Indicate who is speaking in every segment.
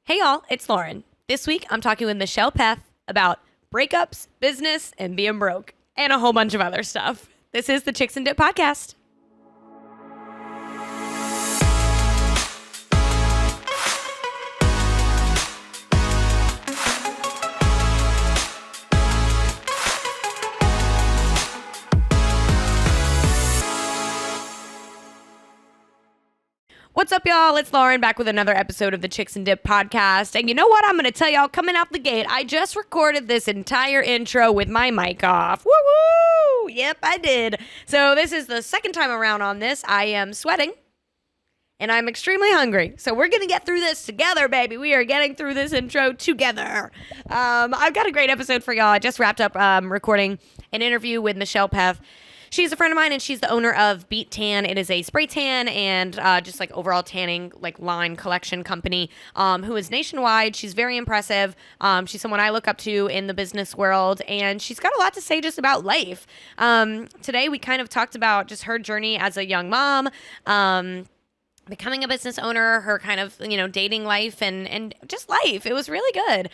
Speaker 1: Hey y'all, it's Lauren. This week I'm talking with Michelle Peth about breakups, business, and being broke, and a whole bunch of other stuff. This is the Chicks and Dip Podcast. What's up, y'all? It's Lauren back with another episode of the Chicks and Dip Podcast. And you know what? I'm going to tell y'all coming out the gate, I just recorded this entire intro with my mic off. Woo-woo! Yep, I did. So this is the second time around on this. I am sweating and I'm extremely hungry. So we're going to get through this together, baby. We are getting through this intro together. I've got a great episode for y'all. I just wrapped up recording an interview with Michelle Peth. She's a friend of mine, and she's the owner of Beettan. It is a spray tan and just like overall tanning like line collection company who is nationwide. She's very impressive. She's someone I look up to in the business world, and she's got a lot to say just about life. Today, we kind of talked about just her journey as a young mom, becoming a business owner, her kind of, dating life and just life. It was really good.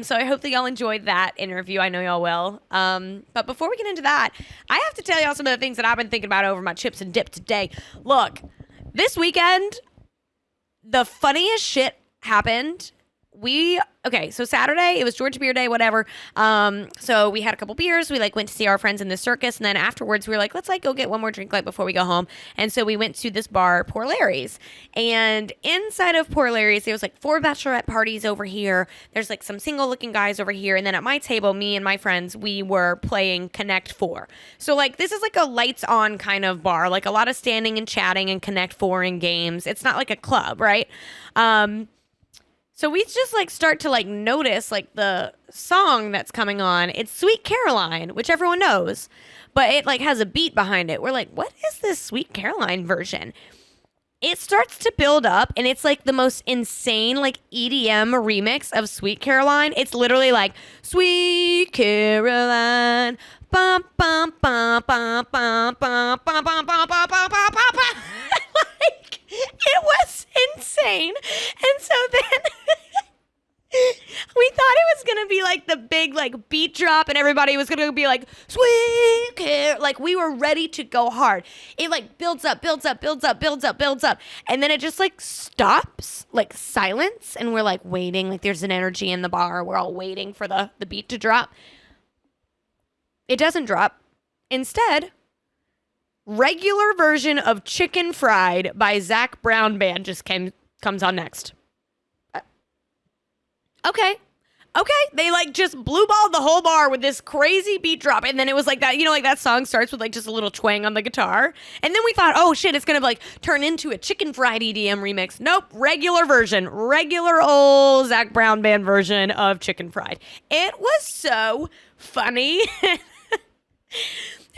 Speaker 1: So I hope that y'all enjoyed that interview. I know y'all will. But before we get into that, I have to tell y'all some of the things that I've been thinking about over my chips and dip today. Look, this weekend, the funniest shit happened. So Saturday, it was Georgia Beer Day, whatever. So we had a couple beers. We went to see our friends in the circus. And then afterwards we were like, let's go get one more drink before we go home. And so we went to this bar, Poor Larry's. And inside of Poor Larry's, there was 4 bachelorette parties over here. There's some single looking guys over here. And then at my table, me and my friends, we were playing Connect 4. So this is a lights on kind of bar, a lot of standing and chatting and Connect 4 in games. It's not like a club, right? So we just start to notice the song that's coming on. It's Sweet Caroline, which everyone knows, but it has a beat behind it. We're like, what is this Sweet Caroline version? It starts to build up, and it's the most insane EDM remix of Sweet Caroline. It's literally Sweet Caroline, bum bum bum bum bum bum bum bum bum bum bum bum. It was insane. And so then we thought it was going to be the big beat drop and everybody was going to be sweet care. We were ready to go hard. It builds up, builds up, builds up, builds up, builds up. And then it just stops, silence. And we're waiting, there's an energy in the bar. We're all waiting for the beat to drop. It doesn't drop. Instead, regular version of Chicken Fried by Zac Brown Band just comes on next. Okay. They just blue balled the whole bar with this crazy beat drop. And then it was that, that song starts with just a little twang on the guitar. And then we thought, oh shit, it's going to turn into a Chicken Fried EDM remix. Nope. Regular version. Regular old Zac Brown Band version of Chicken Fried. It was so funny.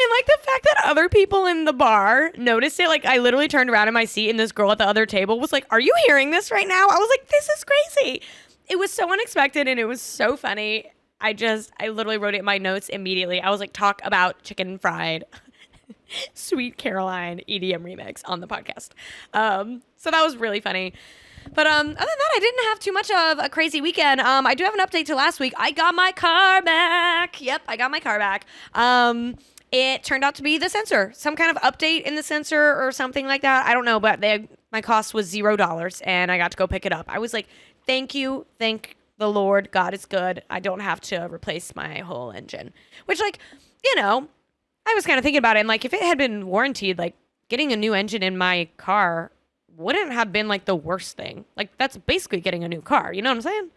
Speaker 1: And the fact that other people in the bar noticed it, I literally turned around in my seat and this girl at the other table was like, are you hearing this right now? I was like, this is crazy. It was so unexpected and it was so funny. I literally wrote it in my notes immediately. I was like, talk about Chicken Fried Sweet Caroline EDM remix on the podcast. So that was really funny. But other than that, I didn't have too much of a crazy weekend. I do have an update to last week. I got my car back. Yep, I got my car back. It turned out to be the sensor, some kind of update in the sensor or something like that. I don't know, but my cost was $0 and I got to go pick it up. I was like, thank you. Thank the Lord. God is good. I don't have to replace my whole engine, which I was kind of thinking about it. And if it had been warranted, getting a new engine in my car wouldn't have been the worst thing. That's basically getting a new car. You know what I'm saying?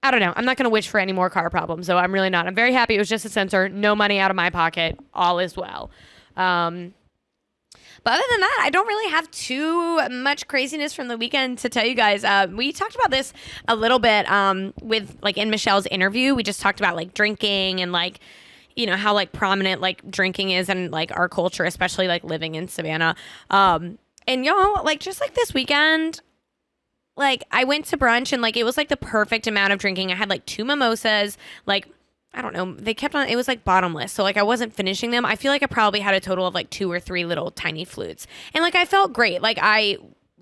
Speaker 1: I don't know. I'm not going to wish for any more car problems, so I'm really not. I'm very happy it was just a sensor. No money out of my pocket. All is well. But other than that, I don't really have too much craziness from the weekend to tell you guys. We talked about this a little bit with in Michelle's interview. We just talked about drinking and how prominent drinking is in our culture, especially living in Savannah. And y'all, just this weekend, I went to brunch and it was the perfect amount of drinking. I had 2 mimosas, I don't know. They kept on, it was bottomless. So I wasn't finishing them. I feel I probably had a total of 2 or 3 little tiny flutes. And I felt great. I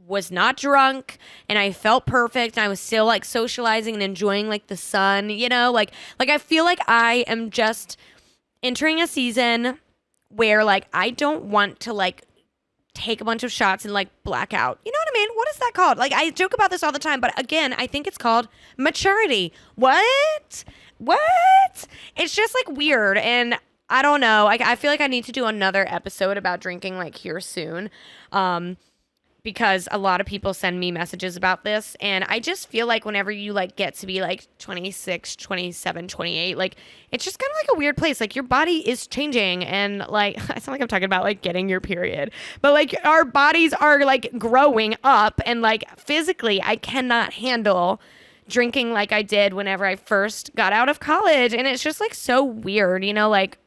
Speaker 1: was not drunk and I felt perfect and I was still like socializing and enjoying like the sun, you know, like I feel like I am just entering a season where like I don't want to like take a bunch of shots and like black out. You know what I mean? What is that called? Like I joke about this all the time, but again, I think it's called maturity. What? It's just like weird. And I don't know. I feel like I need to do another episode about drinking like here soon. Because a lot of people send me messages about this, and I just feel like whenever you like get to be like 26, 27, 28, like it's just kind of like a weird place. Like your body is changing, and like I sound like I'm talking about like getting your period, but like our bodies are like growing up, and like physically I cannot handle drinking like I did whenever I first got out of college, and it's just like so weird, you know, like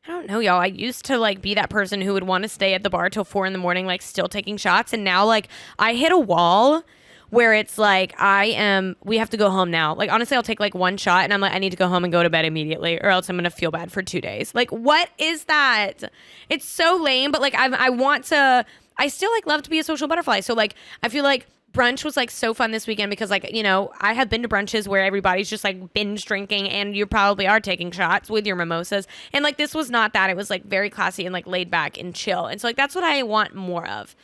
Speaker 1: I don't know, y'all. I used to like be that person who would want to stay at the bar till 4 a.m, like still taking shots. And now like I hit a wall where it's like we have to go home now. Like honestly, I'll take like one shot and I'm like, I need to go home and go to bed immediately or else I'm going to feel bad for 2 days. Like what is that? It's so lame, but like I still like love to be a social butterfly. So like, I feel like brunch was like so fun this weekend because like, you know, I have been to brunches where everybody's just like binge drinking and you probably are taking shots with your mimosas. And like, this was not that. It was like very classy and like laid back and chill. And so like, that's what I want more of.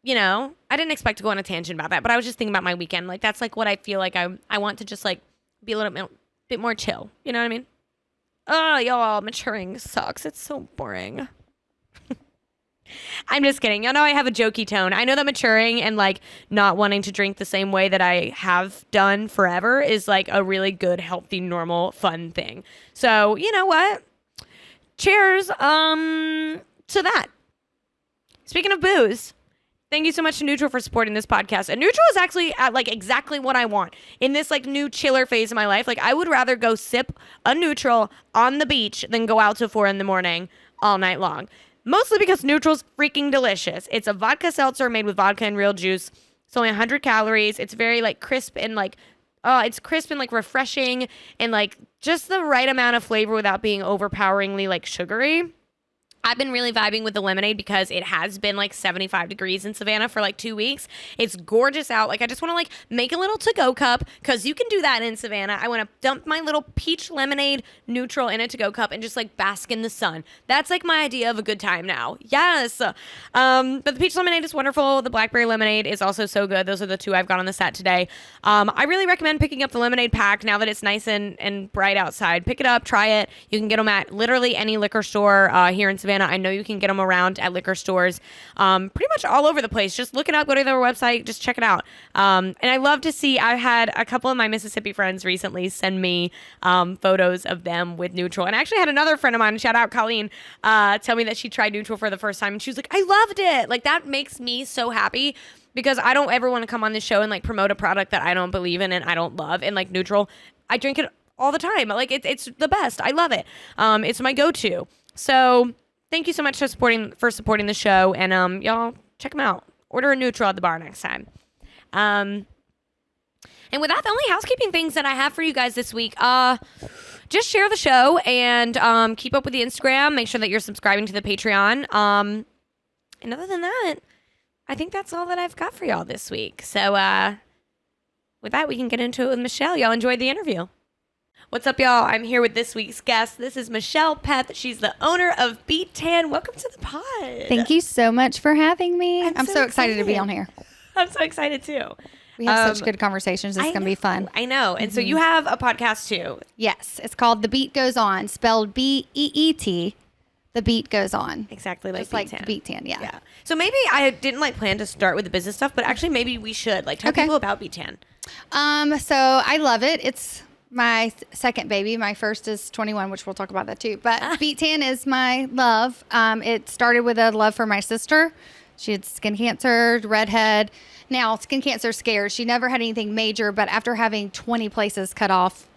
Speaker 1: You know, I didn't expect to go on a tangent about that, but I was just thinking about my weekend. Like, that's like what I feel like I want to just like be a little bit more chill. You know what I mean? Oh, y'all, maturing sucks. It's so boring. I'm just kidding. Y'all know I have a jokey tone. I know that maturing and like not wanting to drink the same way that I have done forever is like a really good, healthy, normal, fun thing. So, you know what? Cheers to that. Speaking of booze, thank you so much to Neutral for supporting this podcast. And Neutral is actually at like exactly what I want in this like new chiller phase of my life. Like I would rather go sip a Neutral on the beach than go out till 4 a.m. all night long. Mostly because Neutral's freaking delicious. It's a vodka seltzer made with vodka and real juice. It's only 100 calories. It's very like crisp and like, it's crisp and like refreshing and like just the right amount of flavor without being overpoweringly like sugary. I've been really vibing with the lemonade because it has been like 75 degrees in Savannah for like 2 weeks. It's gorgeous out. Like I just want to like make a little to-go cup because you can do that in Savannah. I want to dump my little peach lemonade Neutral in a to-go cup and just like bask in the sun. That's like my idea of a good time now. Yes. But the peach lemonade is wonderful. The blackberry lemonade is also so good. Those are the two I've got on the set today. I really recommend picking up the lemonade pack now that it's nice and bright outside. Pick it up, try it. You can get them at literally any liquor store here in Savannah. I know you can get them around at liquor stores pretty much all over the place. Just look it up, go to their website, just check it out. And I love to see, I had a couple of my Mississippi friends recently send me photos of them with Neutral. And I actually had another friend of mine, shout out Colleen, tell me that she tried Neutral for the first time. And she was like, I loved it. Like that makes me so happy because I don't ever want to come on this show and like promote a product that I don't believe in and I don't love. And like Neutral, I drink it all the time. Like it's the best. I love it. It's my go-to. So thank you so much for supporting the show, and y'all check them out. Order a Neutral at the bar next time. And with that, the only housekeeping things that I have for you guys this week, just share the show and keep up with the Instagram. Make sure that you're subscribing to the Patreon. And other than that, I think that's all that I've got for y'all this week. So with that, we can get into it with Michelle. Y'all enjoyed the interview. What's up, y'all? I'm here with this week's guest. This is Michelle Peth. She's the owner of Beettan. Welcome to the pod.
Speaker 2: Thank you so much for having me. I'm so excited to be on here.
Speaker 1: I'm so excited, too.
Speaker 2: We have such good conversations. It's going to be fun.
Speaker 1: I know. And so you have a podcast, too.
Speaker 2: Yes. It's called The Beat Goes On, spelled B-E-E-T. The Beat Goes On.
Speaker 1: Exactly like
Speaker 2: Just
Speaker 1: Beettan.
Speaker 2: like Beettan, yeah.
Speaker 1: So maybe I didn't like plan to start with the business stuff, but actually maybe we should. Like, tell people about Beettan.
Speaker 2: So I love it. It's my second baby. My first is 21, which we'll talk about that too. But Beettan is my love. It started with a love for my sister. She had skin cancer, redhead. Now, skin cancer scares. She never had anything major, but after having 20 places cut off,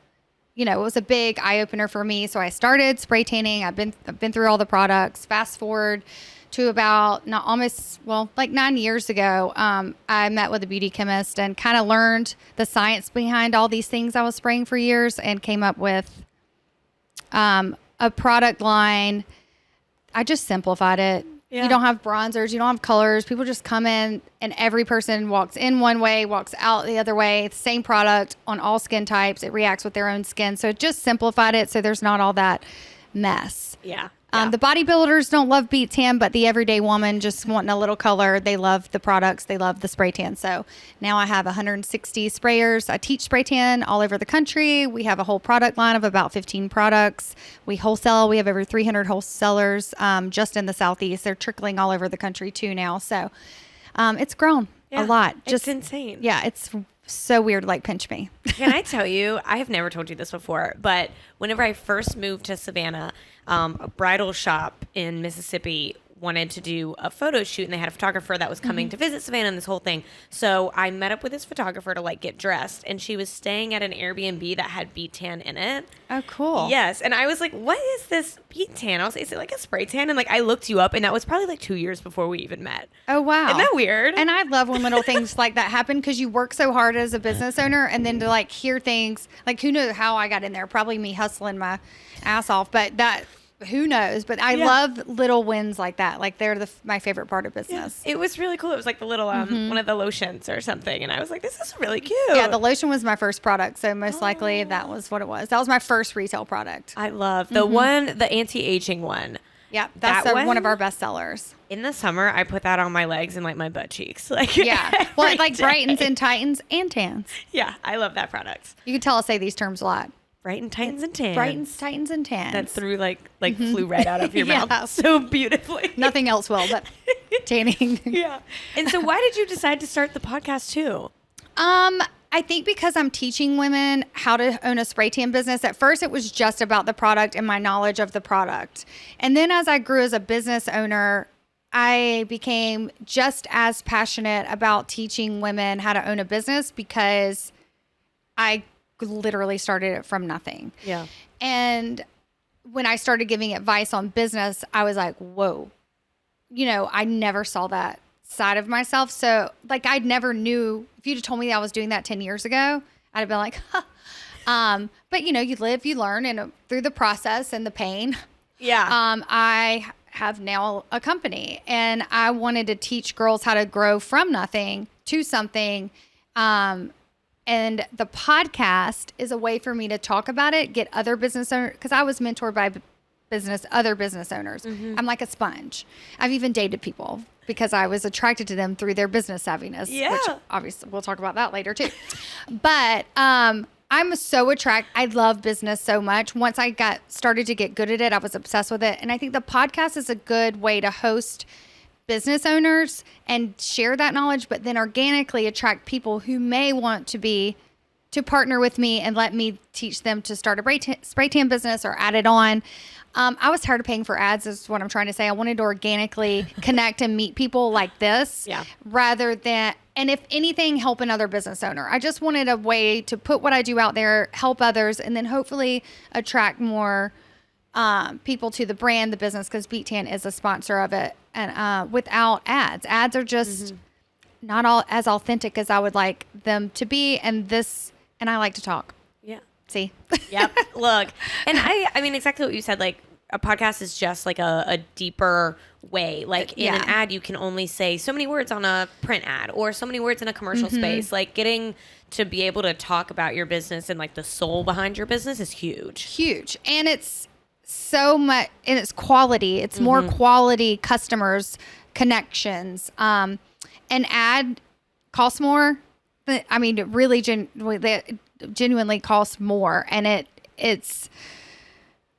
Speaker 2: you know, it was a big eye opener for me. So I started spray tanning. I've been through all the products. Fast forward to about 9 years ago, I met with a beauty chemist and kind of learned the science behind all these things I was spraying for years and came up with a product line. I just simplified it.
Speaker 1: Yeah.
Speaker 2: You don't have bronzers. You don't have colors. People just come in and every person walks in one way, walks out the other way. Same product on all skin types. It reacts with their own skin. So it just simplified it so there's not all that mess.
Speaker 1: Yeah.
Speaker 2: The bodybuilders don't love Beat Tan, but the everyday woman just wanting a little color, they love the products. They love the spray tan. So now I have 160 sprayers. I teach spray tan all over the country. We have a whole product line of about 15 products. We wholesale. We have over 300 wholesalers just in the Southeast. They're trickling all over the country too now. So it's grown a lot.
Speaker 1: It's insane.
Speaker 2: Yeah, it's so weird, like pinch me.
Speaker 1: Can I tell you, I have never told you this before, but whenever I first moved to Savannah, a bridal shop in Mississippi wanted to do a photo shoot, and they had a photographer that was coming to visit Savannah and this whole thing. So I met up with this photographer to like get dressed, and she was staying at an Airbnb that had Beettan in it.
Speaker 2: Oh, cool.
Speaker 1: Yes. And I was like, what is this Beettan? I was like, is it like a spray tan? And like, I looked you up, and that was probably like 2 years before we even met.
Speaker 2: Oh, wow.
Speaker 1: Isn't that weird?
Speaker 2: And I love when little things like that happen because you work so hard as a business owner, and then to like hear things like, who knows how I got in there? Probably me hustling my ass off, but that, who knows? But I love little wins like that. Like they're my favorite part of business.
Speaker 1: It was really cool. It was like the little one of the lotions or something, and I was like, "This is really cute."
Speaker 2: Yeah, the lotion was my first product, so most likely that was what it was. That was my first retail product.
Speaker 1: I love the one, the anti-aging one.
Speaker 2: Yeah, that's
Speaker 1: That
Speaker 2: one of our best sellers.
Speaker 1: In the summer, I put that on my legs and like my butt cheeks. Like
Speaker 2: Yeah, well, it like
Speaker 1: day.
Speaker 2: brightens and tightens and tans.
Speaker 1: Yeah, I love that product.
Speaker 2: You can tell I say these terms a lot.
Speaker 1: Brighten, tightens, and tans.
Speaker 2: Brightens, tightens, and tans.
Speaker 1: That threw like flew right out of your
Speaker 2: Yeah.
Speaker 1: mouth so beautifully.
Speaker 2: Nothing else will, but tanning.
Speaker 1: Yeah. And so, why did you decide to start the podcast too?
Speaker 2: I think because I'm teaching women how to own a spray tan business. At first, it was just about the product and my knowledge of the product. And then as I grew as a business owner, I became just as passionate about teaching women how to own a business because I literally started it from nothing.
Speaker 1: Yeah.
Speaker 2: And when I started giving advice on business, I was like, whoa, I never saw that side of myself. So like, I never knew, if you'd have told me I was doing that 10 years ago, I'd have been like, huh. But you live, you learn, and through the process and the pain.
Speaker 1: Yeah.
Speaker 2: I have now a company, and I wanted to teach girls how to grow from nothing to something. And the podcast is a way for me to talk about it, get other business owners, because I was mentored by other business owners. I'm like a sponge. I've even dated people because I was attracted to them through their business savviness.
Speaker 1: Yeah.
Speaker 2: Which obviously we'll talk about that later too. But I'm so attracted. I love business so much. Once I started to get good at it, I was obsessed with it. And I think the podcast is a good way to host business owners and share that knowledge, but then organically attract people who may want to partner with me and let me teach them to start a spray tan business or add it on. I was tired of paying for ads, is what I'm trying to say. I wanted to organically connect and meet people like this rather than, and if anything, help another business owner. I just wanted a way to put what I do out there, help others, and then hopefully attract more people to the brand, the business, because Beettan is a sponsor of it. And without ads. Ads are just not all as authentic as I would like them to be. And I like to talk.
Speaker 1: Yeah.
Speaker 2: See?
Speaker 1: Yep. Look, and I mean, exactly what you said. Like, a podcast is just like a deeper way. Like in an ad, you can only say so many words on a print ad or so many words in a commercial space. Like getting to be able to talk about your business and like the soul behind your business is huge.
Speaker 2: Huge. And it's so much, and it's quality. It's more quality customers, connections. An ad costs more. I mean, it really genuinely costs more, and it's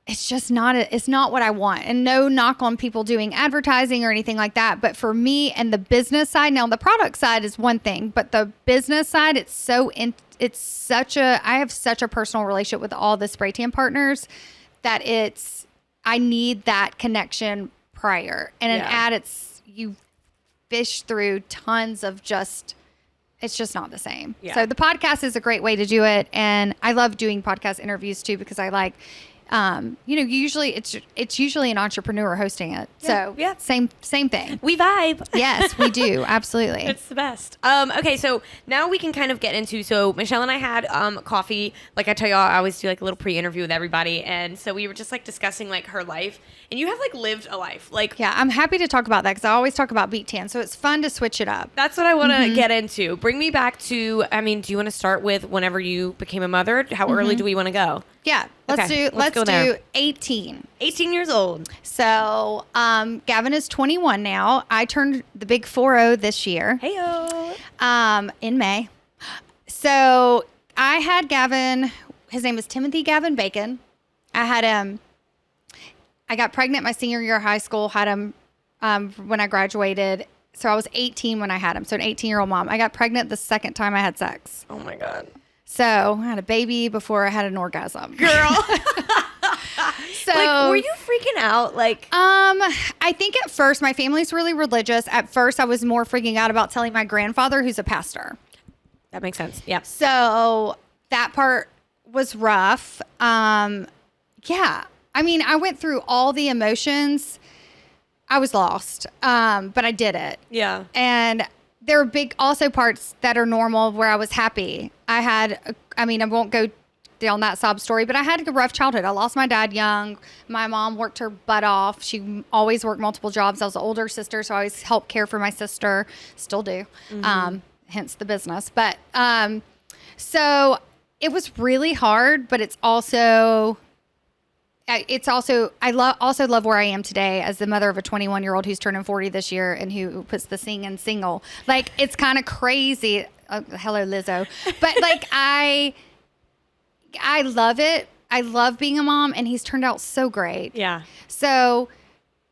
Speaker 2: just not it's not what I want. And no knock on people doing advertising or anything like that, but for me and the business side, now the product side is one thing, but the business side, I have such a personal relationship with all the spray tan partners that I need that connection prior. And an ad, you fish through tons of it's just not the same. Yeah. So the podcast is a great way to do it. And I love doing podcast interviews too, because I like Usually it's usually an entrepreneur hosting it. So
Speaker 1: yeah.
Speaker 2: same thing.
Speaker 1: We vibe.
Speaker 2: Yes, we do. Absolutely.
Speaker 1: It's the best. Okay, so now we can kind of get into, so Michelle and I had coffee. Like I tell y'all, I always do like a little pre-interview with everybody. And so we were just like discussing like her life. And you have like lived a life. Like,
Speaker 2: yeah, I'm happy to talk about that because I always talk about Beettan. So it's fun to switch it up.
Speaker 1: that's what I want to get into. Bring me back to, I mean, do you want to start with whenever you became a mother? How early do we want to go?
Speaker 2: Yeah, let's
Speaker 1: go
Speaker 2: do
Speaker 1: there.
Speaker 2: 18.
Speaker 1: 18 years old.
Speaker 2: So Gavin is 21 now. I turned the big 40 this year.
Speaker 1: Heyo.
Speaker 2: In May. So I had Gavin. His name is Timothy Gavin Bacon. I had him. I got pregnant my senior year of high school. Had him when I graduated. So I was 18 when I had him. So an 18-year-old mom. I got pregnant the second time I had sex.
Speaker 1: Oh my God.
Speaker 2: So I had a baby before I had an orgasm.
Speaker 1: Girl.
Speaker 2: So
Speaker 1: like, were you freaking out? Like,
Speaker 2: I think at first my family's really religious. At first I was more freaking out about telling my grandfather, who's a pastor.
Speaker 1: that makes sense. Yeah.
Speaker 2: So that part was rough. Yeah. I mean, I went through all the emotions. I was lost. But I did it.
Speaker 1: Yeah.
Speaker 2: And there are big also parts that are normal where I was happy. I won't go down that sob story, but I had a rough childhood. I lost my dad young. My mom worked her butt off. She always worked multiple jobs. I was the older sister, so I always helped care for my sister. Still do. Hence the business. But so it was really hard, but it's also I love where I am today as the mother of a 21-year-old who's turning 40 this year and who puts the sing in single. Like, it's kind of crazy. Hello, Lizzo. But like, I love it. I love being a mom, and he's turned out so great.
Speaker 1: Yeah.
Speaker 2: So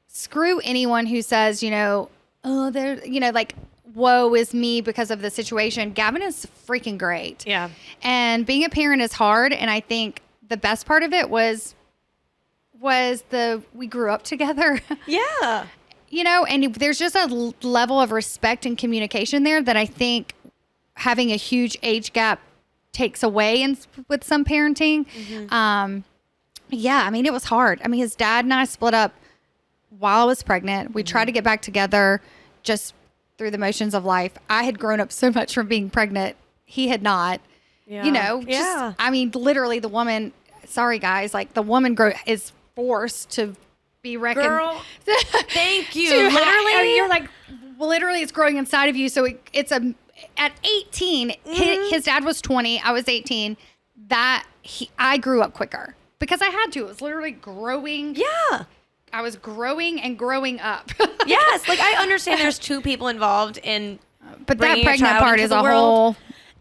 Speaker 2: screw anyone who says, like, woe is me because of the situation. Gavin is freaking great.
Speaker 1: Yeah.
Speaker 2: And being a parent is hard. And I think the best part of it was we grew up together.
Speaker 1: Yeah.
Speaker 2: And there's just a level of respect and communication there that I think having a huge age gap takes away with some parenting. Yeah, I mean, it was hard. I mean, his dad and I split up while I was pregnant. We tried to get back together just through the motions of life. I had grown up so much from being pregnant. He had not.
Speaker 1: Yeah.
Speaker 2: I mean, literally the woman, sorry guys, like the woman is forced to be reckoned.
Speaker 1: Girl, thank you.
Speaker 2: You're like, literally it's growing inside of you. So it's at 18, his dad was 20, I was 18. I grew up quicker because I had to. It was literally growing.
Speaker 1: Yeah.
Speaker 2: I was growing and growing up.
Speaker 1: Yes. Like, I understand there's two people involved in,
Speaker 2: but that
Speaker 1: bringing a
Speaker 2: pregnant
Speaker 1: child
Speaker 2: part
Speaker 1: into
Speaker 2: is
Speaker 1: the
Speaker 2: a
Speaker 1: world.
Speaker 2: whole.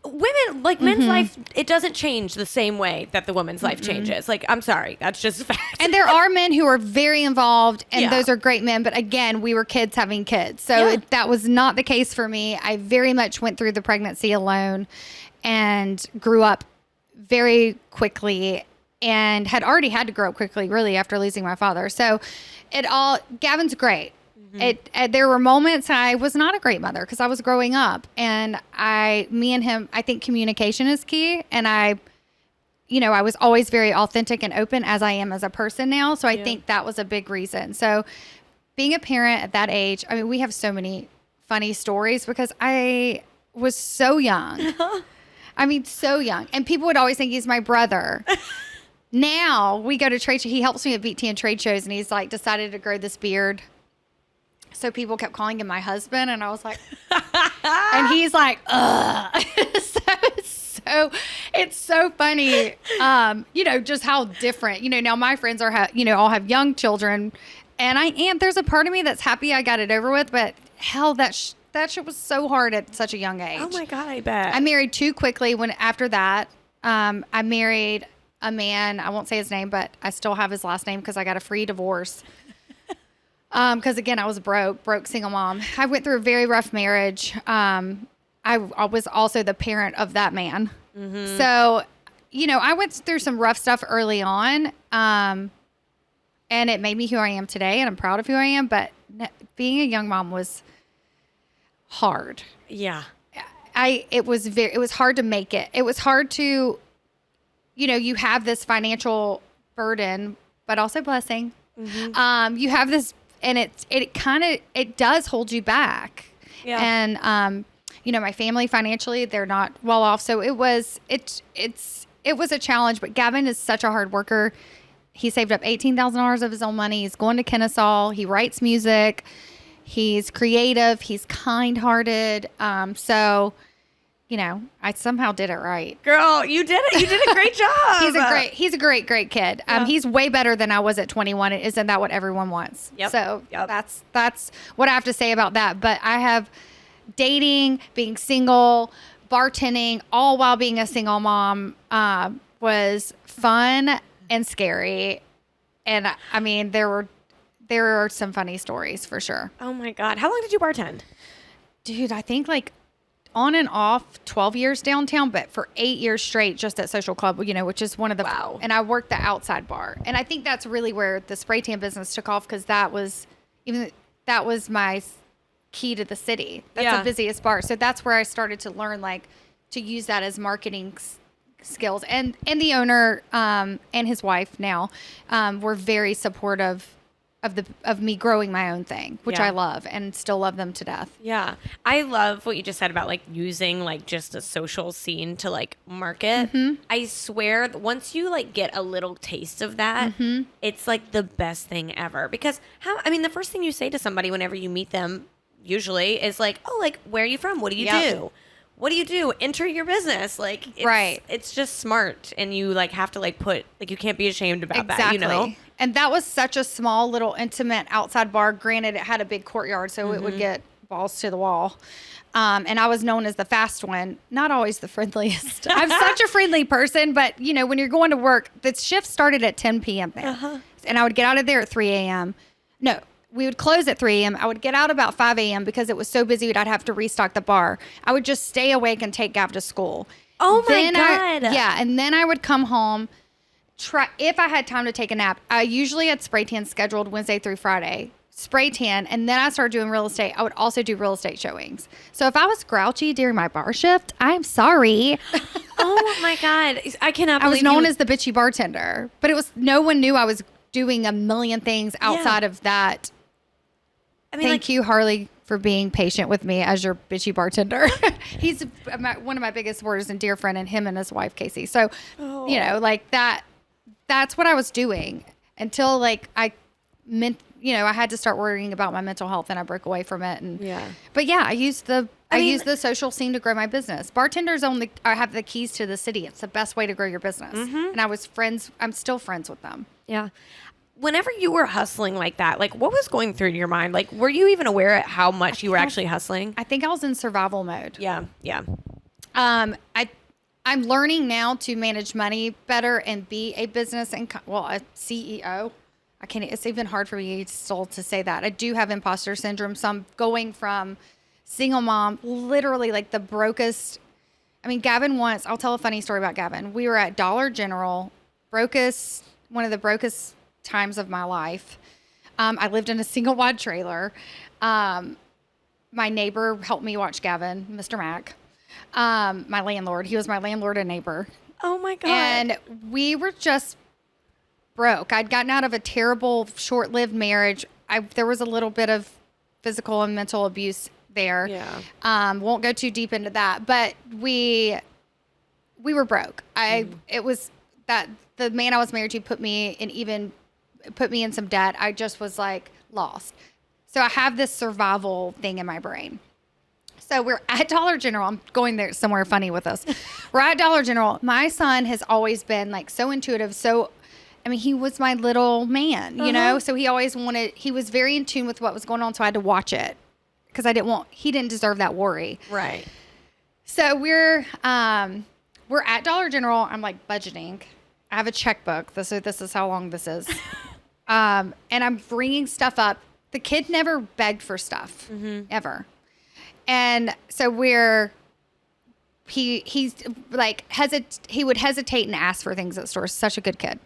Speaker 1: Women, like, men's life, it doesn't change the same way that the woman's life changes. Like, I'm sorry. That's just a fact.
Speaker 2: And there are men who are very involved, and
Speaker 1: Yeah.
Speaker 2: those are great men. But again, we were kids having kids. So
Speaker 1: Yeah.
Speaker 2: that was not the case for me. I very much went through the pregnancy alone and grew up very quickly and had already had to grow up quickly, really, after losing my father. So Gavin's great. There were moments I was not a great mother because I was growing up, and me and him, I think communication is key. And I was always very authentic and open as I am as a person now. So I think that was a big reason. So being a parent at that age, I mean, we have so many funny stories because I was so young. I mean, so young. And people would always think he's my brother. Now we go to trade shows. He helps me at Beettan trade shows, and he's like decided to grow this beard. So people kept calling him my husband, and I was like, and he's like, ugh. So it's so funny, just how different, now my friends are, all have young children, and there's a part of me that's happy I got it over with, but hell, that shit was so hard at such a young age.
Speaker 1: Oh my God, I bet.
Speaker 2: I married too quickly after that, I married a man, I won't say his name, but I still have his last name because I got a free divorce. Because again, I was broke single mom. I went through a very rough marriage. I was also the parent of that man. So, I went through some rough stuff early on. And it made me who I am today, and I'm proud of who I am. But being a young mom was hard.
Speaker 1: Yeah.
Speaker 2: It was hard to make it. It was hard to, you have this financial burden, but also blessing. You have this, and it does hold you back.
Speaker 1: Yeah.
Speaker 2: And, my family financially, they're not well off. So it was a challenge, but Gavin is such a hard worker. He saved up $18,000 of his own money. He's going to Kennesaw. He writes music. He's creative. He's kind-hearted. So, I somehow did it right.
Speaker 1: Girl, you did it. You did a great job.
Speaker 2: He's a great kid. He's way better than I was at 21. Isn't that what everyone wants?
Speaker 1: Yep.
Speaker 2: So that's what I have to say about that. But I have dating, being single, bartending, all while being a single mom, was fun and scary. And I mean, there are some funny stories for sure.
Speaker 1: Oh my God. How long did you bartend?
Speaker 2: Dude, I think like on and off 12 years downtown, but for 8 years straight just at Social Club, which is one of the,
Speaker 1: Wow.
Speaker 2: And I worked the outside bar. And I think that's really where the spray tan business took off, because that was my key to the city. That's the busiest bar. So that's where I started to learn to use that as marketing skills. And the owner and his wife now were very supportive of me growing my own thing, which I love and still love them to death.
Speaker 1: Yeah. I love what you just said about using just a social scene to market. I swear once you get a little taste of that, it's the best thing ever, because the first thing you say to somebody whenever you meet them usually is where are you from? What do you do? What do you do? Enter your business.
Speaker 2: Right.
Speaker 1: It's just smart. And you have to put, you can't be ashamed about that,
Speaker 2: And that was such a small little intimate outside bar. Granted, it had a big courtyard, so it would get balls to the wall. And I was known as the fast one, not always the friendliest. I'm such a friendly person, but when you're going to work, the shift started at 10 p.m. there. And I would get out of there at 3 a.m. No, we would close at 3 a.m. I would get out about 5 a.m. because it was so busy I'd have to restock the bar. I would just stay awake and take Gav to school.
Speaker 1: Oh my God.
Speaker 2: And then I would come home. If I had time to take a nap, I usually had spray tan scheduled Wednesday through Friday, spray tan, and then I started doing real estate. I would also do real estate showings. So if I was grouchy during my bar shift, I'm sorry.
Speaker 1: Oh my God. I cannot believe
Speaker 2: I was known as the bitchy bartender, but no one knew I was doing a million things outside of that. Thank you, Harley, for being patient with me as your bitchy bartender. He's one of my biggest supporters and dear friend, and him and his wife, Casey. So, that's what I was doing until I had to start worrying about my mental health, and I broke away from it. But I used the social scene to grow my business. Bartenders have the keys to the city. It's the best way to grow your business. And I'm still friends with them.
Speaker 1: Yeah. Whenever you were hustling like that, what was going through your mind? Were you even aware of how much you were actually hustling?
Speaker 2: I think I was in survival mode.
Speaker 1: Yeah. Yeah.
Speaker 2: I'm learning now to manage money better and be a business a CEO. It's even hard for me still to say that. I do have imposter syndrome. So I'm going from single mom, literally the brokest. Gavin I'll tell a funny story about Gavin. We were at Dollar General, one of the brokest times of my life. I lived in a single wide trailer. My neighbor helped me watch Gavin, Mr. Mack. My landlord. He was my landlord and neighbor.
Speaker 1: Oh my God.
Speaker 2: And we were just broke. I'd gotten out of a terrible short-lived marriage. There was a little bit of physical and mental abuse there.
Speaker 1: Yeah.
Speaker 2: Won't go too deep into that, but we were broke. It was that the man I was married to put me in some debt. I just was lost. So I have this survival thing in my brain. So we're at Dollar General. I'm going there somewhere funny with us. We're at Dollar General. My son has always been so intuitive. So, he was my little man, you know? So he was very in tune with what was going on. So I had to watch it because he didn't deserve that worry.
Speaker 1: Right.
Speaker 2: So we're at Dollar General. I'm budgeting. I have a checkbook. So this is how long this is. And I'm bringing stuff up. The kid never begged for stuff, ever. And so he would hesitate and ask for things at stores. Such a good kid.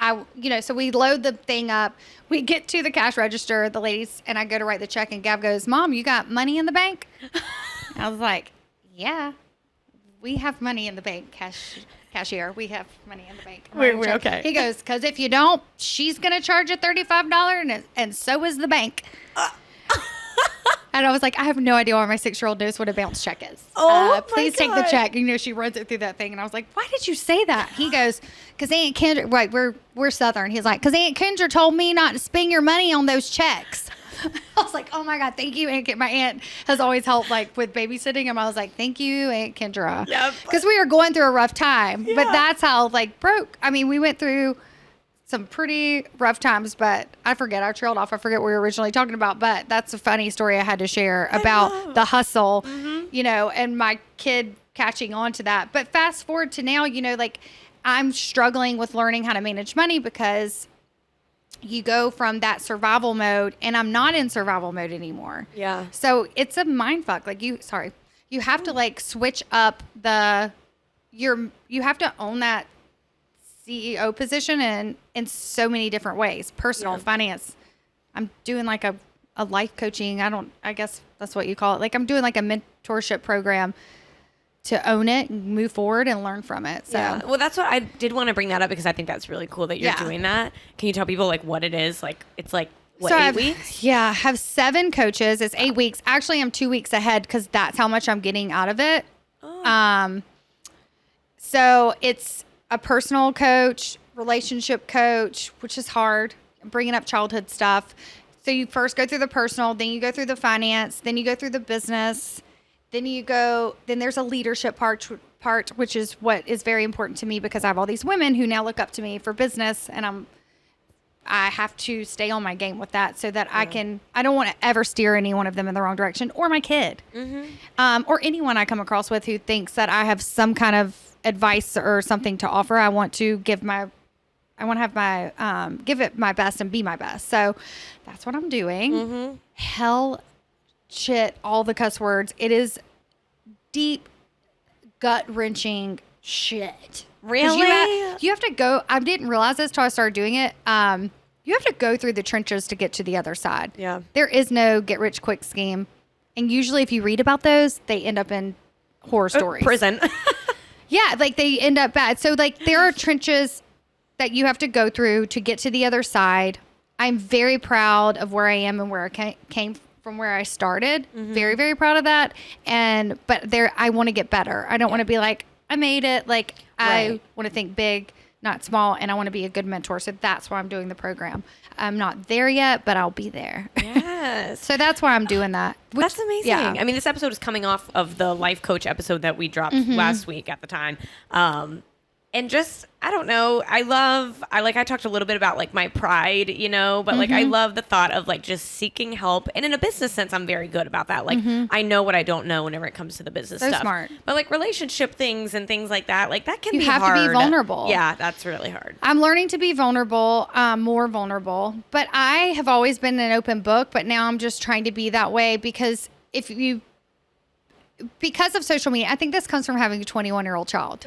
Speaker 2: So we load the thing up. We get to the cash register, the ladies, and I go to write the check, and Gav goes, "Mom, you got money in the bank?" I was like, "Yeah." we have money in the bank, cashier. We have money in the bank.
Speaker 1: We're okay.
Speaker 2: He goes, because if you don't, she's going to charge you $35 and so is the bank. And I was like, I have no idea why my 6-year-old knows what a bounce check is. Please take the check. You know, she runs it through that thing. And I was like, why did you say that? He goes, because Aunt Kendra, right, we're Southern. He's like, because Aunt Kendra told me not to spend your money on those checks. I was like, oh my God, thank you, Aunt Kendra. My aunt has always helped like with babysitting him. I was like, thank you, Aunt Kendra.
Speaker 1: Yep.
Speaker 2: Because we were going through a rough time.
Speaker 1: Yeah.
Speaker 2: But that's how like broke. I mean, we went through some pretty rough times, but I trailed off. I forget what we were originally talking about, but that's a funny story I had to share about the hustle, you know, and my kid catching on to that. But fast forward to now, you know, like I'm struggling with learning how to manage money because you go from that survival mode and I'm not in survival mode anymore.
Speaker 1: Yeah.
Speaker 2: So it's a mind fuck. Like you have to like switch up you have to own that CEO position in so many different ways. Personal, finance. I'm doing like a life coaching. I guess that's what you call it. Like I'm doing like a mentorship program to own it and move forward and learn from it. So
Speaker 1: yeah. Well, that's what I did want to bring that up because I think that's really cool that you're doing that. Can you tell people like what it is? Like it's like what, 8 weeks?
Speaker 2: Yeah, I have 7 coaches. It's 8 weeks. Actually, I'm 2 weeks ahead because that's how much I'm getting out of it. Oh. So it's a personal coach, relationship coach, which is hard, bringing up childhood stuff. So you first go through the personal, then you go through the finance, then you go through the business, then there's a leadership part, which is what is very important to me because I have all these women who now look up to me for business, and I have to stay on my game with that so that I don't want to ever steer any one of them in the wrong direction, or my kid, or anyone I come across with who thinks that I have some kind of advice or something to offer. I want to give it my best and be my best. So that's what I'm doing. Hell, shit, all the cuss words. It is deep, gut wrenching shit.
Speaker 1: Really?
Speaker 2: You have to go. I didn't realize this till I started doing it. You have to go through the trenches to get to the other side.
Speaker 1: Yeah.
Speaker 2: There is no get rich quick scheme. And usually if you read about those, they end up in horror stories.
Speaker 1: Prison.
Speaker 2: Yeah, like they end up bad. So like there are trenches that you have to go through to get to the other side. I'm very proud of where I am and where I came from, where I started. Very, very proud of that. But I want to get better. I don't want to be like, I made it. Like I want to think big, not small, and I want to be a good mentor. So that's why I'm doing the program. I'm not there yet, but I'll be there.
Speaker 1: Yes.
Speaker 2: So that's why I'm doing that.
Speaker 1: That's amazing.
Speaker 2: Yeah.
Speaker 1: I mean, this episode is coming off of the life coach episode that we dropped last week at the time. And just, I don't know, I talked a little bit about like my pride, you know, but like I love the thought of like just seeking help. And in a business sense, I'm very good about that. Like I know what I don't know whenever it comes to the business stuff.
Speaker 2: Smart.
Speaker 1: But like relationship things and things like that can be hard.
Speaker 2: You have to be vulnerable.
Speaker 1: Yeah, that's really hard.
Speaker 2: I'm learning to be vulnerable, more vulnerable. But I have always been an open book, but now I'm just trying to be that way because because of social media. I think this comes from having a 21-year-old child.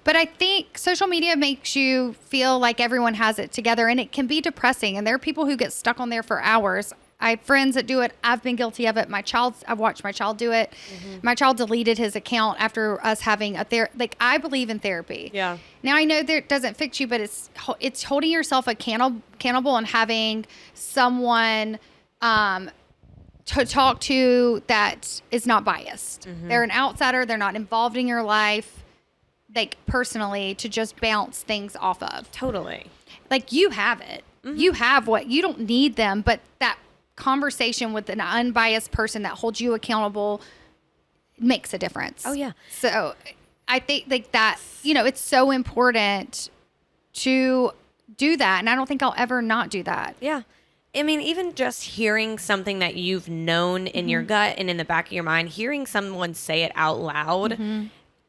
Speaker 2: But I think social media makes you feel like everyone has it together, and it can be depressing. And there are people who get stuck on there for hours. I have friends that do it. I've been guilty of it. I've watched my child do it. My child deleted his account after us having I believe in therapy.
Speaker 1: Yeah.
Speaker 2: Now I know that it doesn't fix you, but it's holding yourself accountable and having someone to talk to that is not biased. They're an outsider. They're not involved in your life, like personally, to just bounce things off of.
Speaker 1: Totally.
Speaker 2: Like you have it. You have you don't need them, but that conversation with an unbiased person that holds you accountable makes a difference.
Speaker 1: Oh yeah.
Speaker 2: So I think like that, you know, it's so important to do that. And I don't think I'll ever not do that.
Speaker 1: Yeah. I mean, even just hearing something that you've known in your gut and in the back of your mind, hearing someone say it out loud,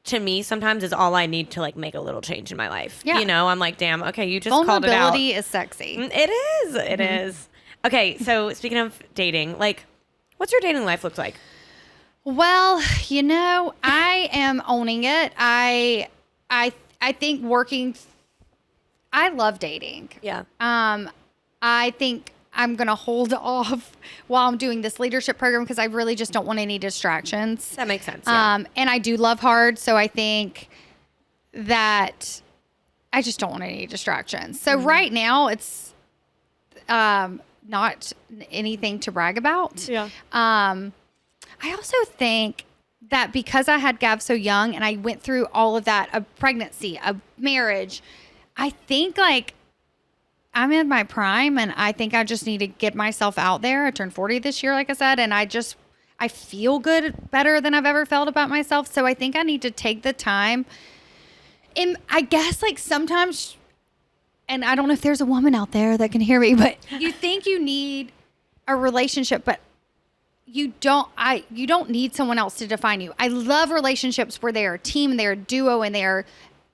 Speaker 1: to me sometimes is all I need to like make a little change in my life. Yeah. You know, I'm like, damn, okay, you just called it out.
Speaker 2: Vulnerability is sexy.
Speaker 1: It is. It is. Okay, so speaking of dating, like, what's your dating life look like?
Speaker 2: Well, you know, I am owning it. I think I love dating.
Speaker 1: Yeah.
Speaker 2: I think I'm going to hold off while I'm doing this leadership program because I really just don't want any distractions.
Speaker 1: That makes sense. Yeah.
Speaker 2: And I do love hard. So I think that I just don't want any distractions. So right now it's not anything to brag about.
Speaker 1: Yeah.
Speaker 2: I also think that because I had Gav so young and I went through all of that, a pregnancy, a marriage, I think like I'm in my prime and I think I just need to get myself out there. I turned 40 this year, like I said, and I feel good, better than I've ever felt about myself. So I think I need to take the time. And I guess like sometimes, and I don't know if there's a woman out there that can hear me, but you think you need a relationship, but you don't need someone else to define you. I love relationships where they are a team, they're a duo, and they're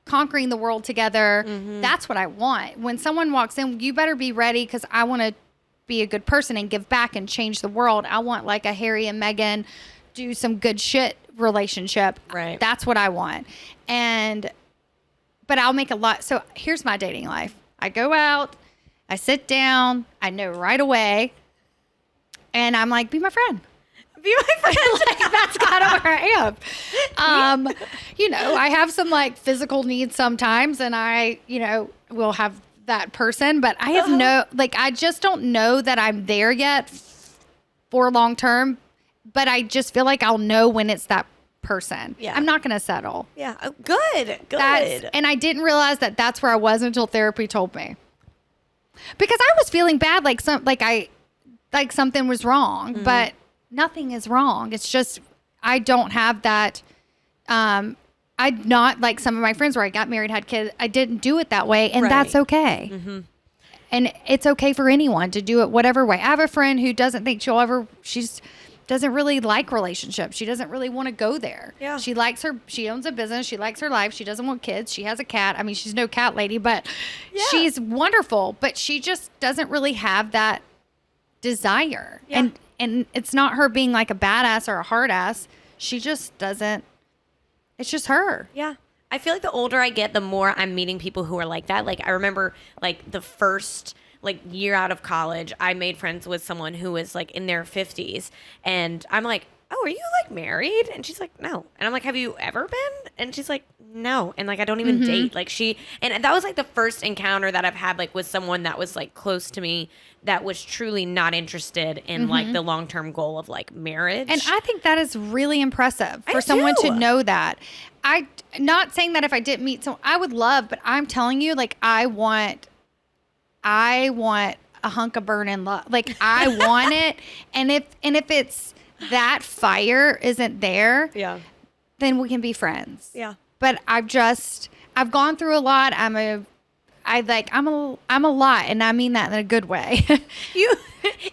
Speaker 2: conquering the world together. That's what I want. When someone walks in, you better be ready because I want to be a good person and give back and change the world. I want like a Harry and Meghan do some good shit relationship.
Speaker 1: Right.
Speaker 2: That's what I want. But I'll make a lot. So here's my dating life. I go out, I sit down, I know right away, and I'm like, be my friend.
Speaker 1: Be my friend.
Speaker 2: Like, that's kind of where I am. I have some like physical needs sometimes, and I, will have that person, but I have I just don't know that I'm there yet for long term, but I just feel like I'll know when it's that person.
Speaker 1: Yeah.
Speaker 2: I'm not going to settle.
Speaker 1: Yeah. Oh, good.
Speaker 2: And I didn't realize that that's where I was until therapy told me. Because I was feeling bad, like something was wrong, but nothing is wrong. It's just, I don't have that. I'm not like some of my friends where I got married, had kids. I didn't do it that way. And that's okay. And it's okay for anyone to do it whatever way. I have a friend who doesn't think she doesn't really like relationships. She doesn't really want to go there.
Speaker 1: Yeah.
Speaker 2: She owns a business. She likes her life. She doesn't want kids. She has a cat. I mean, she's no cat lady, but she's wonderful, but she just doesn't really have that desire.
Speaker 1: Yeah.
Speaker 2: And it's not her being like a badass or a hard ass. She just doesn't, it's just her.
Speaker 1: Yeah. I feel like the older I get, the more I'm meeting people who are like that. Like I remember like the first year out of college, I made friends with someone who was like in their 50s, and I'm like, oh, are you like married? And she's like, no. And I'm like, have you ever been? And she's like, no. And like, I don't even date. Like and that was like the first encounter that I've had like with someone that was like close to me that was truly not interested in like the long-term goal of like marriage.
Speaker 2: And I think that is really impressive for someone to know that. Not saying that if I didn't meet someone, I would love, but I'm telling you, like, I want a hunk of burning love. Like I want it. And if it's that fire isn't there, then we can be friends.
Speaker 1: Yeah.
Speaker 2: But I've gone through a lot. I'm a lot, and I mean that in a good way.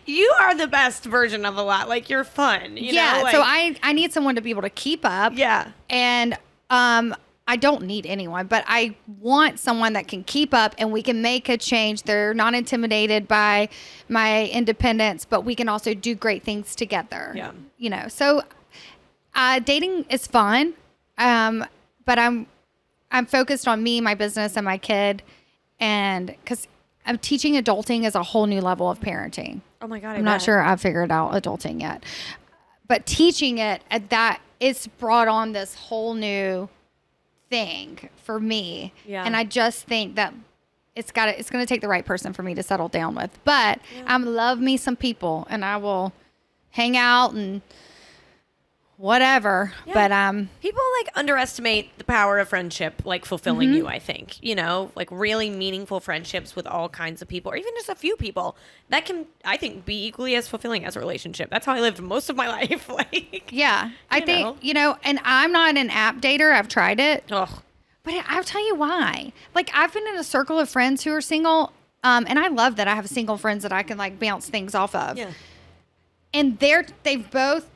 Speaker 1: You are the best version of a lot. Like you're fun. You know? Like,
Speaker 2: so I need someone to be able to keep up.
Speaker 1: Yeah.
Speaker 2: And I don't need anyone, but I want someone that can keep up and we can make a change. They're not intimidated by my independence, but we can also do great things together.
Speaker 1: Yeah.
Speaker 2: So dating is fun. But I'm focused on me, my business, and my kid. And because I'm teaching adulting is a whole new level of parenting.
Speaker 1: Oh my God.
Speaker 2: I'm not sure I've figured out adulting yet, but teaching it at that, it's brought on this whole new thing for me.
Speaker 1: Yeah.
Speaker 2: And I just think that it's going to take the right person for me to settle down with, but I love me some people and I will hang out and whatever.
Speaker 1: Yeah.
Speaker 2: But
Speaker 1: people like underestimate the power of friendship, like fulfilling you, I think, like really meaningful friendships with all kinds of people, or even just a few people that can, I think, be equally as fulfilling as a relationship. That's how I lived most of my life. Like,
Speaker 2: yeah, I think, and I'm not an app dater. I've tried it.
Speaker 1: Ugh.
Speaker 2: But I'll tell you why. Like I've been in a circle of friends who are single. And I love that I have single friends that I can like bounce things off of.
Speaker 1: Yeah.
Speaker 2: And they've both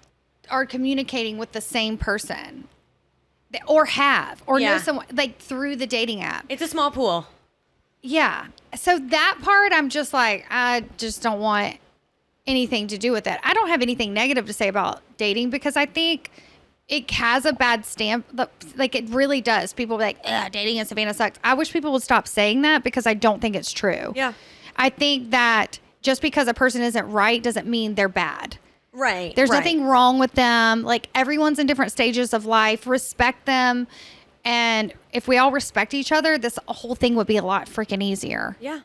Speaker 2: are communicating with the same person or know someone like through the dating app.
Speaker 1: It's a small pool.
Speaker 2: Yeah. So that part, I'm just like, I just don't want anything to do with it. I don't have anything negative to say about dating because I think it has a bad stamp. Like it really does. People be like, dating in Savannah sucks. I wish people would stop saying that because I don't think it's true.
Speaker 1: Yeah.
Speaker 2: I think that just because a person isn't right doesn't mean they're bad.
Speaker 1: Right.
Speaker 2: There's
Speaker 1: right.
Speaker 2: nothing wrong with them. Like, everyone's in different stages of life. Respect them. And if we all respect each other, this whole thing would be a lot freaking easier.
Speaker 1: Yeah.